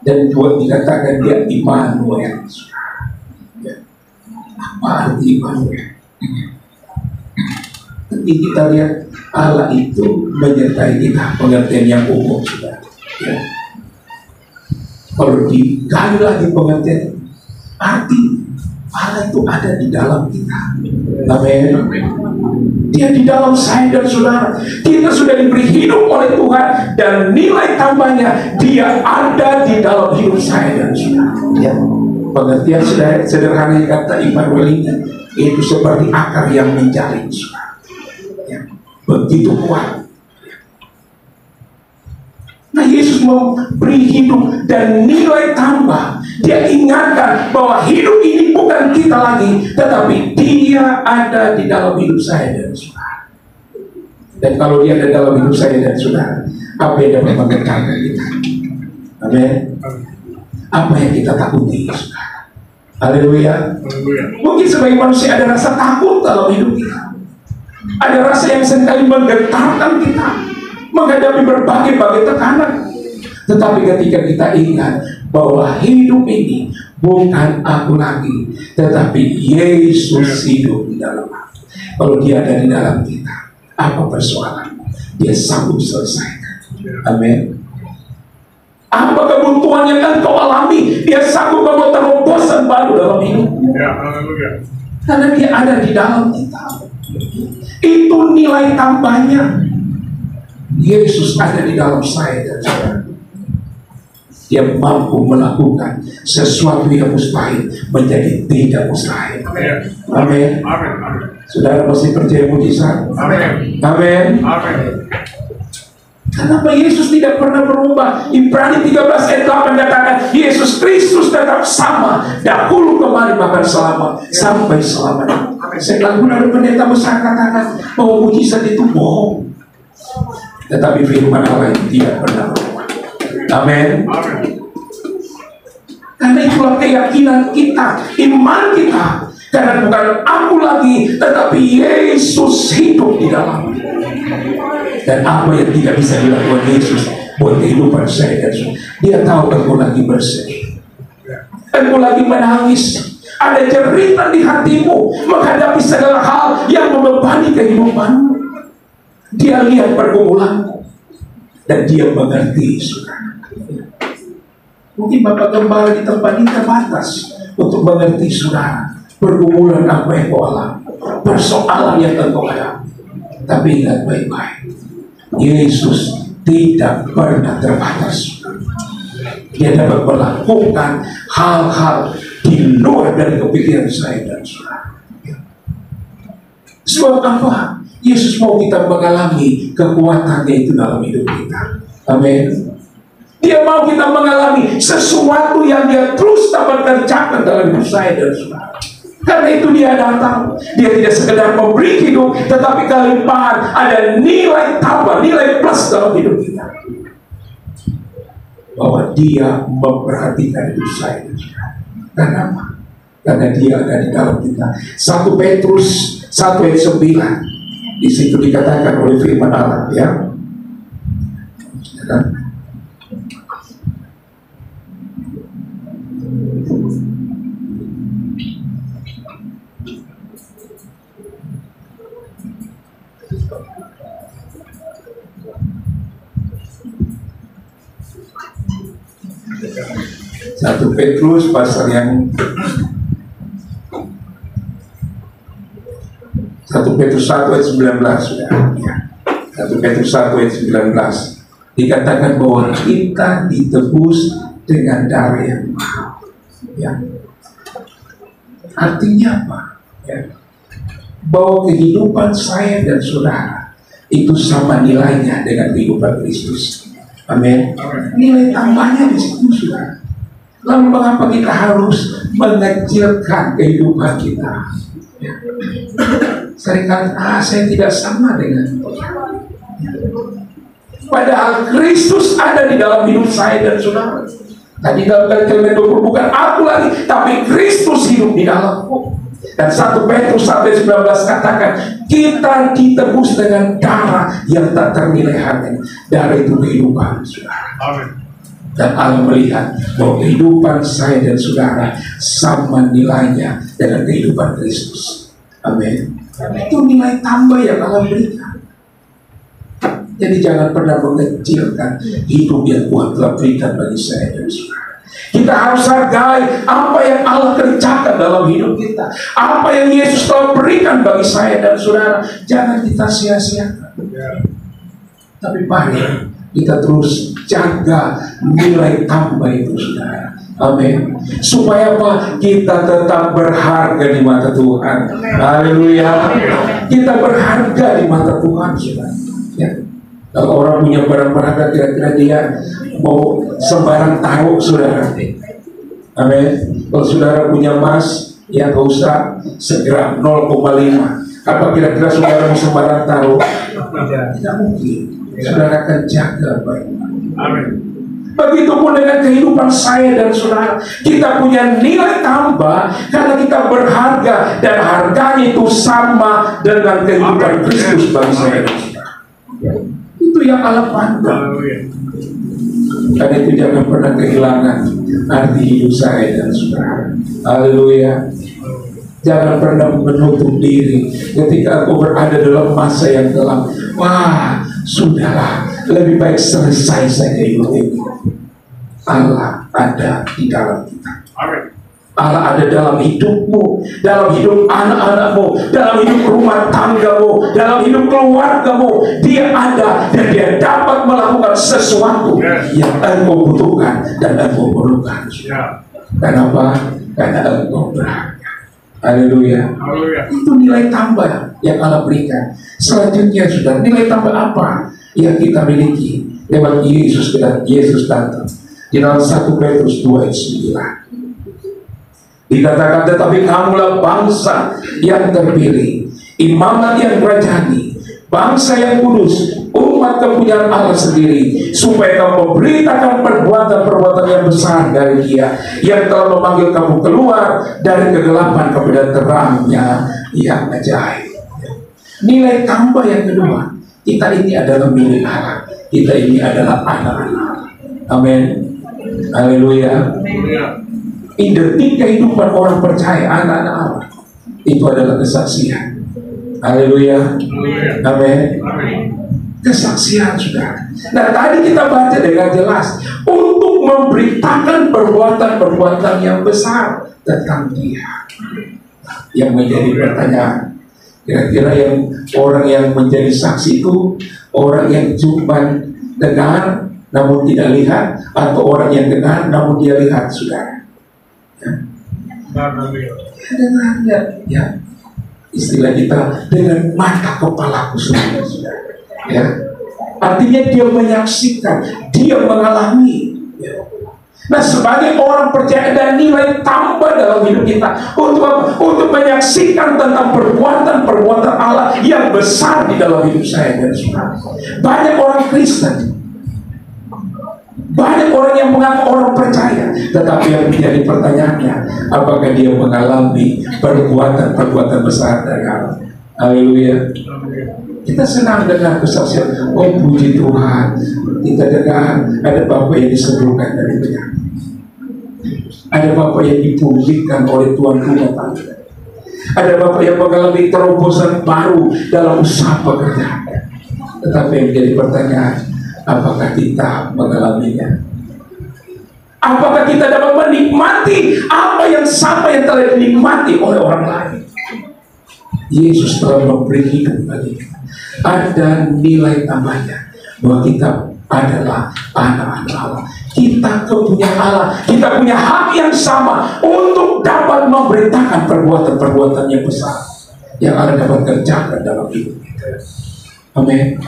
Dan juga dikatakan dia Immanuel. Ya. Apa arti Immanuel? Tapi kita lihat Allah itu menyertai kita, pengertian yang umum sudah. Ya. Kalau digali lagi pengertian, arti Allah itu ada di dalam kita. Amin. Dia di dalam saya dan saudara. Kita sudah diberi hidup oleh Tuhan, dan nilai tambahnya dia ada di dalam hidup saya dan saudara. Ya. Pengertian sederhana kata Immanuel ini, itu seperti akar yang menjaring, saudara. Ya. Begitu kuat. Nah, Yesus mau beri hidup dan nilai tambah. Dia ingatkan bahwa hidup ini bukan kita lagi, tetapi dia ada di dalam hidup saya dan saudara. Dan kalau dia ada dalam hidup saya dan saudara, apa yang dapat menggetarkan kita? Amin. Apa yang kita takuti, saudara? Haleluya. Mungkin sebagai manusia ada rasa takut dalam hidup kita. Ada rasa yang seringkali menggetarkan kita menghadapi berbagai tekanan. Tetapi ketika kita ingat bahwa hidup ini bukan aku lagi, tetapi Yesus hidup di dalam aku. Kalau dia ada di dalam kita, apa persoalan? Dia sanggup selesaikan. Amin. Apa kebutuhan yang engkau alami, dia sanggup membuat terobosan baru dalam hidup. Karena dia ada di dalam kita. Itu nilai tambahnya. Yesus ada di dalam saya dan saudara. Dia mampu melakukan sesuatu yang mustahil menjadi tidak mustahil. Amin. Saudara masih percaya mujizat? Amin. Amin. Kenapa Yesus tidak pernah berubah? Ibrani 13 ayat 8 katakan Yesus Kristus tetap sama, dahulu kemarin bahkan selama sampai selamanya. Setelah ada pendeta besar katakan bahwa mujizat itu bohong, tetapi firman Allah itu tidak pernah berubah. Amin. Karena itulah keyakinan kita, iman kita. Karena bukan aku lagi, tetapi Yesus hidup di dalam. Dan apa yang tidak bisa dilakukan Yesus buat kehidupan saya dan saudara. Dia tahu engkau lagi bersedih, engkau lagi menangis, ada jeritan di hatimu menghadapi segala hal yang membebani kehidupanmu. Dia lihat pergumulanmu dan dia mengerti, saudara. Mungkin Bapak Gembala di tempat ini terbatas untuk mengerti saudara pergumulan apa yang kau alami, persoalan yang engkau hadapi. Tapi ingat baik-baik, Yesus tidak pernah terbatas. Dia dapat melakukan hal-hal di luar dari kepikiran saya dan saudara. Sebab apa? Yesus mau kita mengalami kekuatannya itu dalam hidup kita. Amin. Dia mau kita mengalami sesuatu yang dia terus dapat kerjakan dalam hidup saya dan saudara. Karena itu dia datang. Dia tidak sekedar memberi hidup, tetapi kelimpahan, ada nilai tambah, nilai plus dalam hidup kita. Bahwa dia memperhatikan hidup saya dan saudara. Kenapa? Karena dia ada di dalam kita. 1 Petrus 1 ayat 9. Di situ dikatakan oleh firman Allah, ya. Dan 1 Petrus pasal yang 1 Petrus 1 ayat 19 sudah. Ya. 1 Petrus 1 ayat 19 dikatakan bahwa kita ditebus dengan darah yang mahal. Ya. Artinya apa? Ya. Bahwa kehidupan saya dan saudara itu sama nilainya dengan kehidupan Kristus. Amin. Nilai tambahnya di situ, saudara. Lalu mengapa kita harus mengecilkan kehidupan kita? Ya. Seringkali saya tidak sama dengan dia. Padahal Kristus ada di dalam hidup saya dan saudara. Tadi dalam kalimat 20 bukan aku lagi, tapi Kristus hidup di dalamku. Dan 1 Petrus 1:19 katakan, kita ditebus dengan darah yang tak ternilai harganya. Darah itu kehidupan, saudara. Amin. Dan Allah melihat bahwa kehidupan saya dan saudara sama nilainya dengan kehidupan Kristus. Amin. Itu nilai tambah yang Allah berikan. Jadi jangan pernah mengecilkan hidup yang Tuhan telah berikan bagi saya dan saudara. Kita harus hargai apa yang Allah kerjakan dalam hidup kita, apa yang Yesus telah berikan bagi saya dan saudara. Jangan kita sia-siakan. Tapi mari kita terus jaga nilai tambah itu, saudara. Amin. Supaya apa? Kita tetap berharga di mata Tuhan. Haleluya. Kita berharga di mata Tuhan, saudara. Ya. Kalau orang punya barang berharga, kira-kira dia mau sembarang taruh, saudara. Amin. Kalau saudara punya emas, ya nggak usah segram 0,5. Apa kira-kira saudara mau sembarang taruh? Tidak mungkin. Saudara akan jaga baik-baik. Amin. Begitupun dengan kehidupan saya dan saudara. Kita punya nilai tambah karena kita berharga, dan harganya itu sama dengan kehidupan Kristus bagi saya dan saudara. Itu yang Allah pandang. Karena itu jangan pernah kehilangan arti hidup saya dan saudara. Haleluya. Jangan pernah menutup diri ketika aku berada dalam masa yang gelap. Wah, sudahlah, lebih baik selesai saja hidup ini. Allah ada di dalam kita. Allah ada dalam hidupmu, dalam hidup anak-anakmu, dalam hidup rumah tanggamu, dalam hidup keluargamu. Dia ada dan dia dapat melakukan sesuatu yang engkau butuhkan dan engkau perlukan. Kenapa? Karena engkau berharga. Haleluya. Itu nilai tambah yang Allah berikan. Selanjutnya sudah nilai tambah apa yang kita miliki lewat Yesus dan Yesus datang. Di dalam 1 Petrus 2 ayat 9 dikatakan, tetapi kamulah bangsa yang terpilih, imamat yang rajani, bangsa yang kudus, umat kepunyaan Allah sendiri, supaya kamu memberitakan perbuatan-perbuatan yang besar dari Dia yang telah memanggil kamu keluar dari kegelapan kepada terangnya yang ajaib. Nilai tambah yang kedua Kita ini adalah milik Allah. Kita ini adalah anak-anak. Amin. Haleluya. Identik kehidupan orang percaya anak-anak Allah itu adalah kesaksian. Haleluya. Amin. Kesaksian, sudah. Nah, tadi kita baca dengan jelas untuk memberitakan perbuatan-perbuatan yang besar tentang Dia. Yang menjadi pertanyaan, kira-kira yang orang yang menjadi saksi itu orang yang cuma dengar namun tidak lihat, atau orang yang dengar namun dia lihat, saudara? Dengar, ya. Istilah kita dengan mata kepalaku sendiri, saudara. Ya, artinya dia menyaksikan, dia mengalami. Ya. Nah, sebagai orang percaya dan nilai tambah dalam hidup kita untuk apa? Untuk menyaksikan tentang perbuatan-perbuatan Allah yang besar di dalam hidup saya dan saudara. Banyak orang Kristen, banyak orang yang mengaku orang percaya, tetapi yang menjadi pertanyaannya, apakah dia mengalami perbuatan-perbuatan besar dari Allah? Haleluya. Kita senang dengar kesaksian, oh puji Tuhan, kita dengar ada Bapak yang disembuhkan dari penyakit, ada Bapak yang dipulihkan oleh Tuhan rumah tangga, ada Bapak yang mengalami terobosan baru dalam usaha pekerjaan. Tetapi yang menjadi pertanyaan, apakah kita mengalaminya? Apakah kita dapat menikmati apa yang sama yang telah dinikmati oleh orang lain? Yesus telah memberi hidup bagi kita. Ada nilai tambahnya bahwa kita adalah anak-anak Allah. Kita punya Allah, kita punya hak yang sama untuk dapat memberitakan perbuatan-perbuatan yang besar yang Allah dapat kerjakan dalam hidup kita. Amin.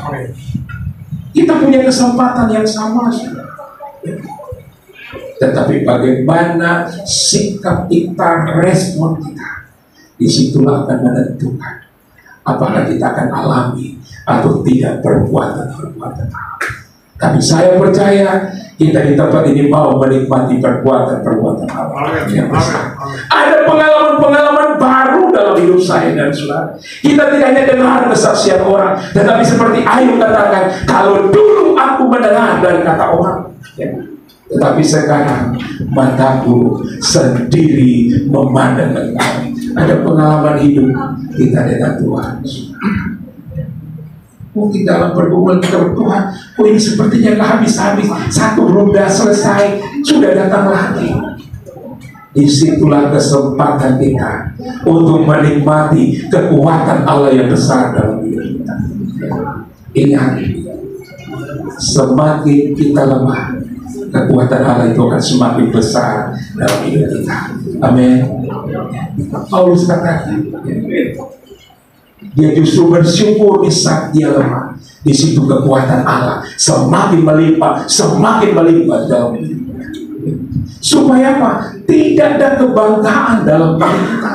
Kita punya kesempatan yang sama, tetapi bagaimana sikap kita, respon kita, disitulah akan menentukan apakah kita akan alami atau tidak perbuatan-perbuatan Allah. Tapi saya percaya kita di tempat ini mau menikmati perbuatan-perbuatan Allah yang besar. Ada pengalaman-pengalaman baru dalam hidup saya dan saudara. Kita tidak hanya dengar kesaksian orang, tetapi seperti Ayub katakan, kalau dulu aku mendengar dari kata orang, ya, tetapi sekarang mataku sendiri memandang Engkau. Ada pengalaman hidup kita dengan Tuhan. Mungkin dalam pergumulan kita bertuhan, oh ini sepertinya nggak habis-habis. Satu roda selesai, sudah datang lagi. Disitulah kesempatan kita untuk menikmati kekuatan Allah yang besar dalam hidup kita. Ingat, semakin kita lemah, kekuatan Allah itu akan semakin besar dalam hidup kita. Amin. Paulus katakan, dia justru bersyukur di saat dia lemah. Di situ kekuatan Allah semakin melimpah dalam hidupnya. Supaya apa? Tidak ada kebanggaan dalam diri kita.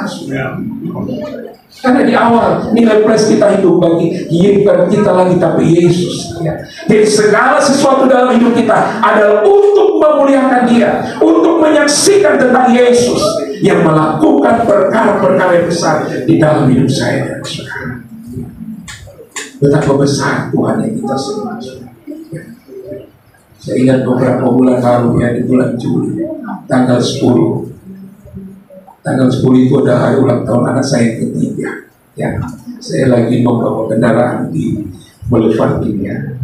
Karena di awal nilai plus kita hidup bagi bukan kita lagi tapi Yesus. Jadi segala sesuatu dalam hidup kita adalah untuk memuliakan Dia, untuk menyaksikan tentang Yesus yang melakukan perkara-perkara yang besar di dalam hidup saya dan saudara. Betapa besar Tuhan yang kita sembah. Saya ingat beberapa bulan lalu, ya, di bulan Juli, tanggal 10. Tanggal 10 itu adalah hari ulang tahun anak saya yang ketiga. Ya, saya lagi membawa kendaraan di Boulevard Kimia.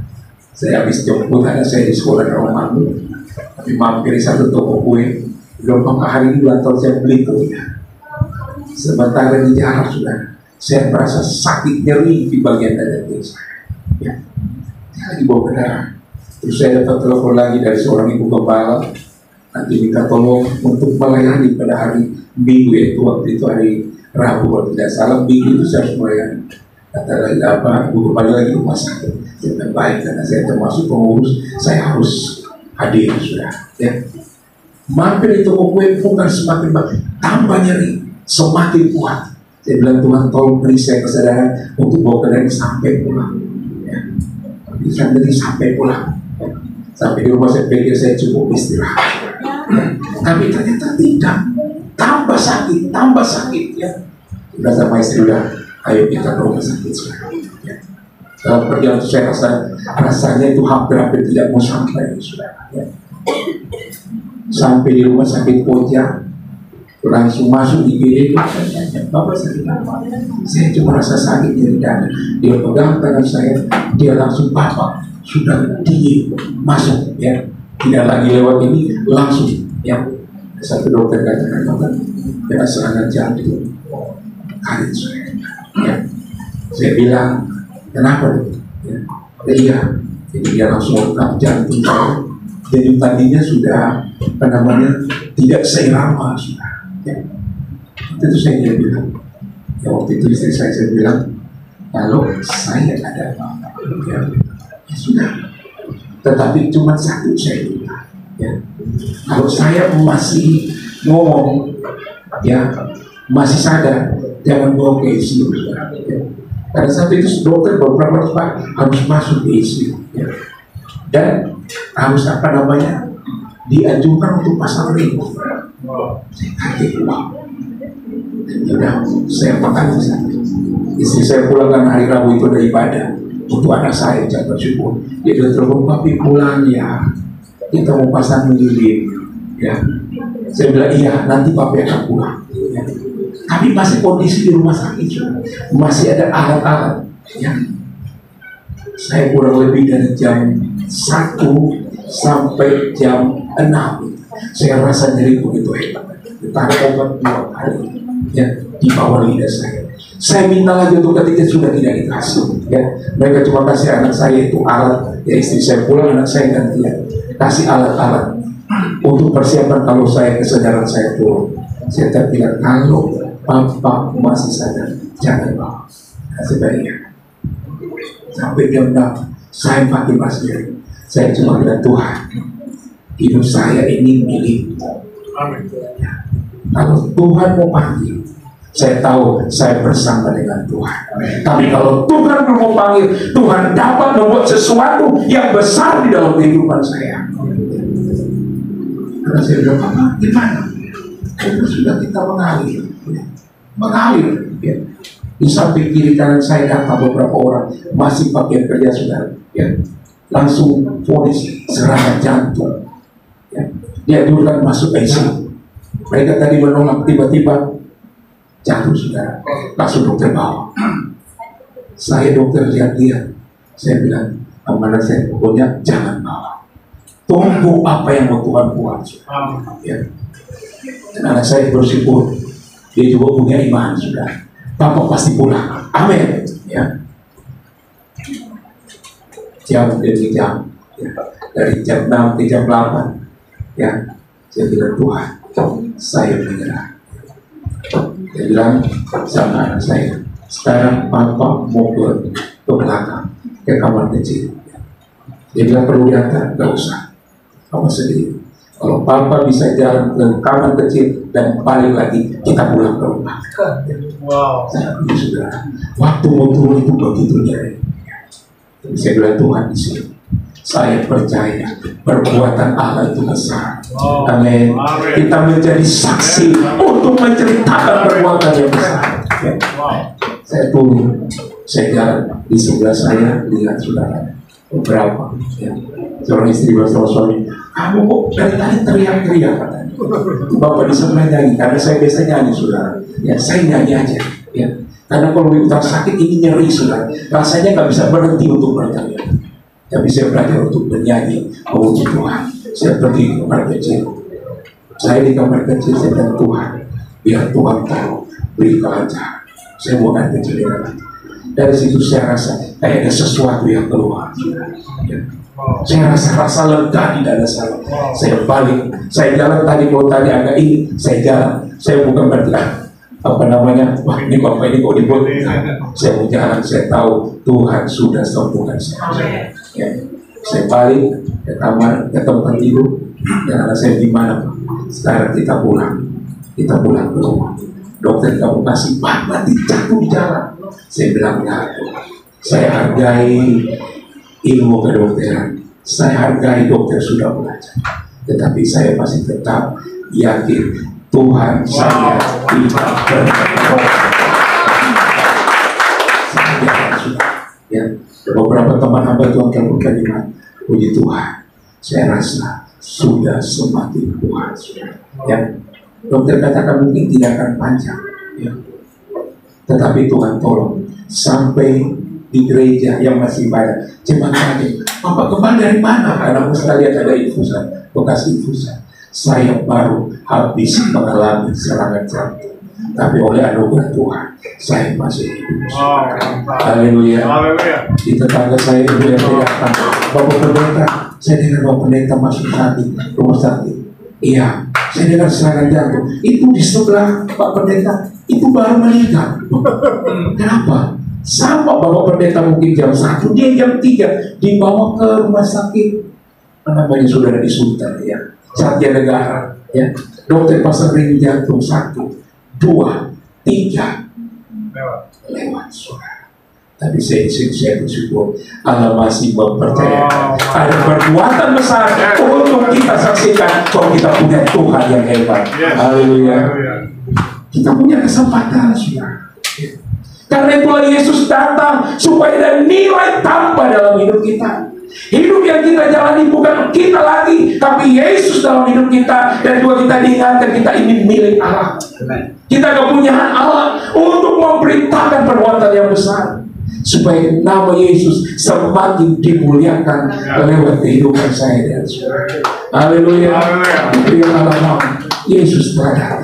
Saya habis jemput anak saya di sekolah Romawi, tapi mampir di satu toko kue. Belum hari ini ulang tahun saya beli tuh, ya. Sementara di jalan sudah, saya merasa sakit nyeri di bagian dada saya. Ya, saya lagi bawa kendaraan. Terus saya dapat telepon lagi dari seorang ibu gembala, nanti minta tolong untuk melayani pada hari Minggu, yaitu waktu itu hari Rabu kalau tidak salah. Minggu itu saya harus melayani. Kata lagi apa, ibu gembala lagi rumah sakit. Saya baik karena saya termasuk pengurus, saya harus hadir sudah. Ya. Mampir itu kue bukan semakin baik, tambah nyeri, semakin kuat. Saya bilang, Tuhan tolong beri saya kesadaran untuk bawa kendaraan sampai pulang. Ya. Bisa beri sampai pulang. Sampai di rumah saya pikir saya cukup istirahat, ya. Tapi ternyata tidak, tambah sakit ya. Sudah sama istri, udah ayo kita ke rumah sakit sekarang, ya. Dalam perjalanan itu saya rasanya itu hampir tidak mau sampai, saudara. Ya. Sampai di rumah sakit Koja, langsung masuk di bilik, Bapak sakit apa? Saya cuma rasa sakit nyeri dada. Dia pegang tangan saya, dia langsung Bapak sudah tinggi masuk, ya. Tidak lagi lewat ini, langsung, ya. Satu dokter katakan, Bapak, ya serangan jantung. Kaget saya, ya. Saya bilang, kenapa? Ya, iya. Jadi dia langsung rekam jantung saya. Jadi tadinya sudah tidak seirama sudah. Ya. Itu saya bilang. Ya waktu itu istri saya bilang, kalau saya ada apa-apa, ya sudah. Tetapi cuma satu saya bilang. Ya. Kalau saya masih ngomong, ya masih sadar, jangan bawa ke ICU. Ya. Karena saat itu dokter beberapa harus masuk ke ICU, ya. Dan harus diajukan untuk pasang ring. Saya kaget, wow. Dan saya makan di sana. Istri saya pulangkan hari Rabu itu dari ibadah untuk anak saya, jangan bersyukur. Dia sudah telepon, papi pulang ya, kita mau pasang lilin, ya. Saya bilang iya, nanti papi akan pulang, ya. Tapi masih kondisi di rumah sakit, masih ada alat-alat, ya. Saya kurang lebih dari jam 1 sampai jam 6 saya rasa nyeri begitu hebat. Ditarik obat 2 kali, ya, di bawah lidah saya. Saya minta lagi untuk ketika sudah tidak dikasih, ya. Mereka cuma kasih anak saya itu alat, ya istri saya pulang, anak saya gantian kasih alat-alat untuk persiapan kalau saya kesadaran saya turun. Saya terbilang kalau Papa masih sadar, jangan bawa. Sebaiknya sampai jam 6 saya pakai masker. Saya cuma bilang, Tuhan, hidup saya ini milik. Ya. Kalau Tuhan mau panggil, saya tahu saya bersama dengan Tuhan. Tapi kalau Tuhan belum mau panggil, Tuhan dapat membuat sesuatu yang besar di dalam kehidupan saya. Karena saya bilang, Papa, gimana? Sudah kita mengalir, ya. Di samping kiri kanan saya datang beberapa orang masih pakai kerja saudara, ya. Langsung vonis serangan jantung, ya. Dia diurutkan masuk ICU. Mereka tadi menolak, tiba-tiba jatuh saudara, langsung dokter bawa. Saya dokter lihat-lihat, saya bilang, amanah saya pokoknya jangan bawa. Tunggu apa yang mau Tuhan buat, ya. Dan anak saya bersyukur, dia juga punya iman sudah. Bapak pasti pulang, amin, ya. Jam demi jam, ya. Dari jam 6 ke jam 8, ya. Saya bilang, Tuhan, saya menyerah. Dia bilang sama anak saya, sekarang Papa mau ke belakang, ke kamar kecil. Dia bilang perlu diantar, gak usah, Papa sendiri. Kalau Papa bisa jalan ke kamar kecil dan balik lagi, kita pulang ke rumah. Wow. Saya sudah, waktu mau turun itu begitu nyeri. Saya bilang, Tuhan di sini, saya percaya perbuatan Allah itu besar. Amin. Kita menjadi saksi untuk menceritakan perbuatan yang besar. Ya. Saya turun, saya jalan di sebelah saya, lihat saudara beberapa, ya. Seorang istri bersama suami, kamu kok dari tadi teriak-teriak katanya. Bapak di sebelah nyanyi, karena saya biasa nyanyi saudara. Ya saya nyanyi aja, ya. Karena kalau kita sakit ini nyeri saudara, rasanya nggak bisa berhenti untuk bertanya. Tapi saya belajar untuk bernyanyi, memuji Tuhan. Saya pergi ke kamar kecil. Saya di kamar kecil, saya bilang, Tuhan, biar Tuhan tahu, beri kelancaran. Saya bukan kecil lagi. Dari situ saya rasa kayak ada sesuatu yang keluar. Ya. Saya rasa lega di dada saya. Saya balik, saya jalan tadi kalau tadi agak ini, saya jalan. Saya bukan berarti wah ini Bapak ini kok dibuat. Saya mau jalan, saya tahu Tuhan sudah sembuhkan saya. Ya. Saya balik ke kamar, ke tempat tidur, dan anak saya di mana Pak? Sekarang kita pulang ke rumah. Dokter kamu kasih mati jatuh di jalan. Saya bilang ya, saya hargai ilmu kedokteran, saya hargai dokter sudah belajar, tetapi saya masih tetap yakin Tuhan saya tidak berbohong. Saya sudah, ya, teman hamba Tuhan yang berkalimat, puji Tuhan, saya rasa sudah semakin puas. Ya, dokter katakan mungkin tidak akan panjang, ya. Tetapi Tuhan tolong sampai di gereja yang masih banyak cepat saja. Bapak kembali dari mana? Karena sekalian ada infusan, bekas infusan. Saya baru habis mengalami serangan jantung, tapi oleh anugerah Tuhan saya masih hidup. Haleluya. Di tetangga saya itu yang datang, Bapak Pendeta, saya dengar Bapak Pendeta masuk sakit, rumah sakit. Iya, saya dengar serangan jantung. Itu di sebelah Pak Pendeta, itu baru meninggal. Kenapa? Sama Bapak Pendeta mungkin jam 1, dia jam 3 dibawa ke rumah sakit. Namanya saudara di Sultan, ya, Satya Negara, ya. Dokter pasang ring jantung 1, 2, 3 lewat saudara. Tapi saya bersyukur Allah masih mempercayakan ada perbuatan besar untuk kita saksikan bahwa kita punya Tuhan yang hebat. Haleluya. Kita punya kesempatan, saudara. Karena itulah Yesus datang supaya ada nilai tambah dalam hidup kita. Hidup yang kita jalani bukan kita lagi, tapi Yesus dalam hidup kita. Dan juga kita diingatkan kita ini milik Allah. Kita kepunyaan Allah untuk memberitakan perbuatan yang besar, supaya nama Yesus semakin dimuliakan lewat kehidupan saya dan saudara. Haleluya. Biar Allah mau Yesus terhadap,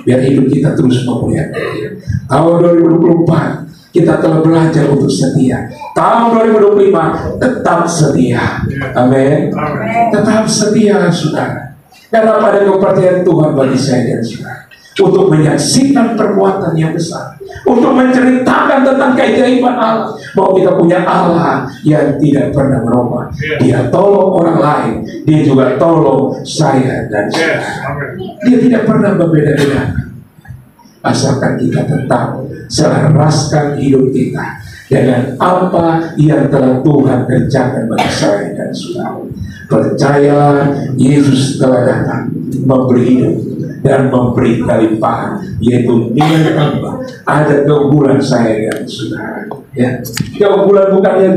biar hidup kita terus memuliakan Dia. Tahun 2024 kita telah belajar untuk setia. Tahun 2025 tetap setia. Amin. Tetap setia, saudara. Karena pada kepercayaan Tuhan bagi saya dan saudara untuk menyaksikan perbuatan yang besar, untuk menceritakan tentang keajaiban Allah, bahwa kita punya Allah yang tidak pernah merubah. Dia tolong orang lain, Dia juga tolong saya dan saudara. Dia tidak pernah berbeda-beda. Asalkan kita tetap selaraskan hidup kita dengan apa yang telah Tuhan kerjakan bagi saya dan saudara. Percayalah, Yesus telah datang memberi hidup dan memberi kelimpahan, yaitu nilai tambah. Ada keunggulan saya dan saudara, ya. Keunggulan bukan yang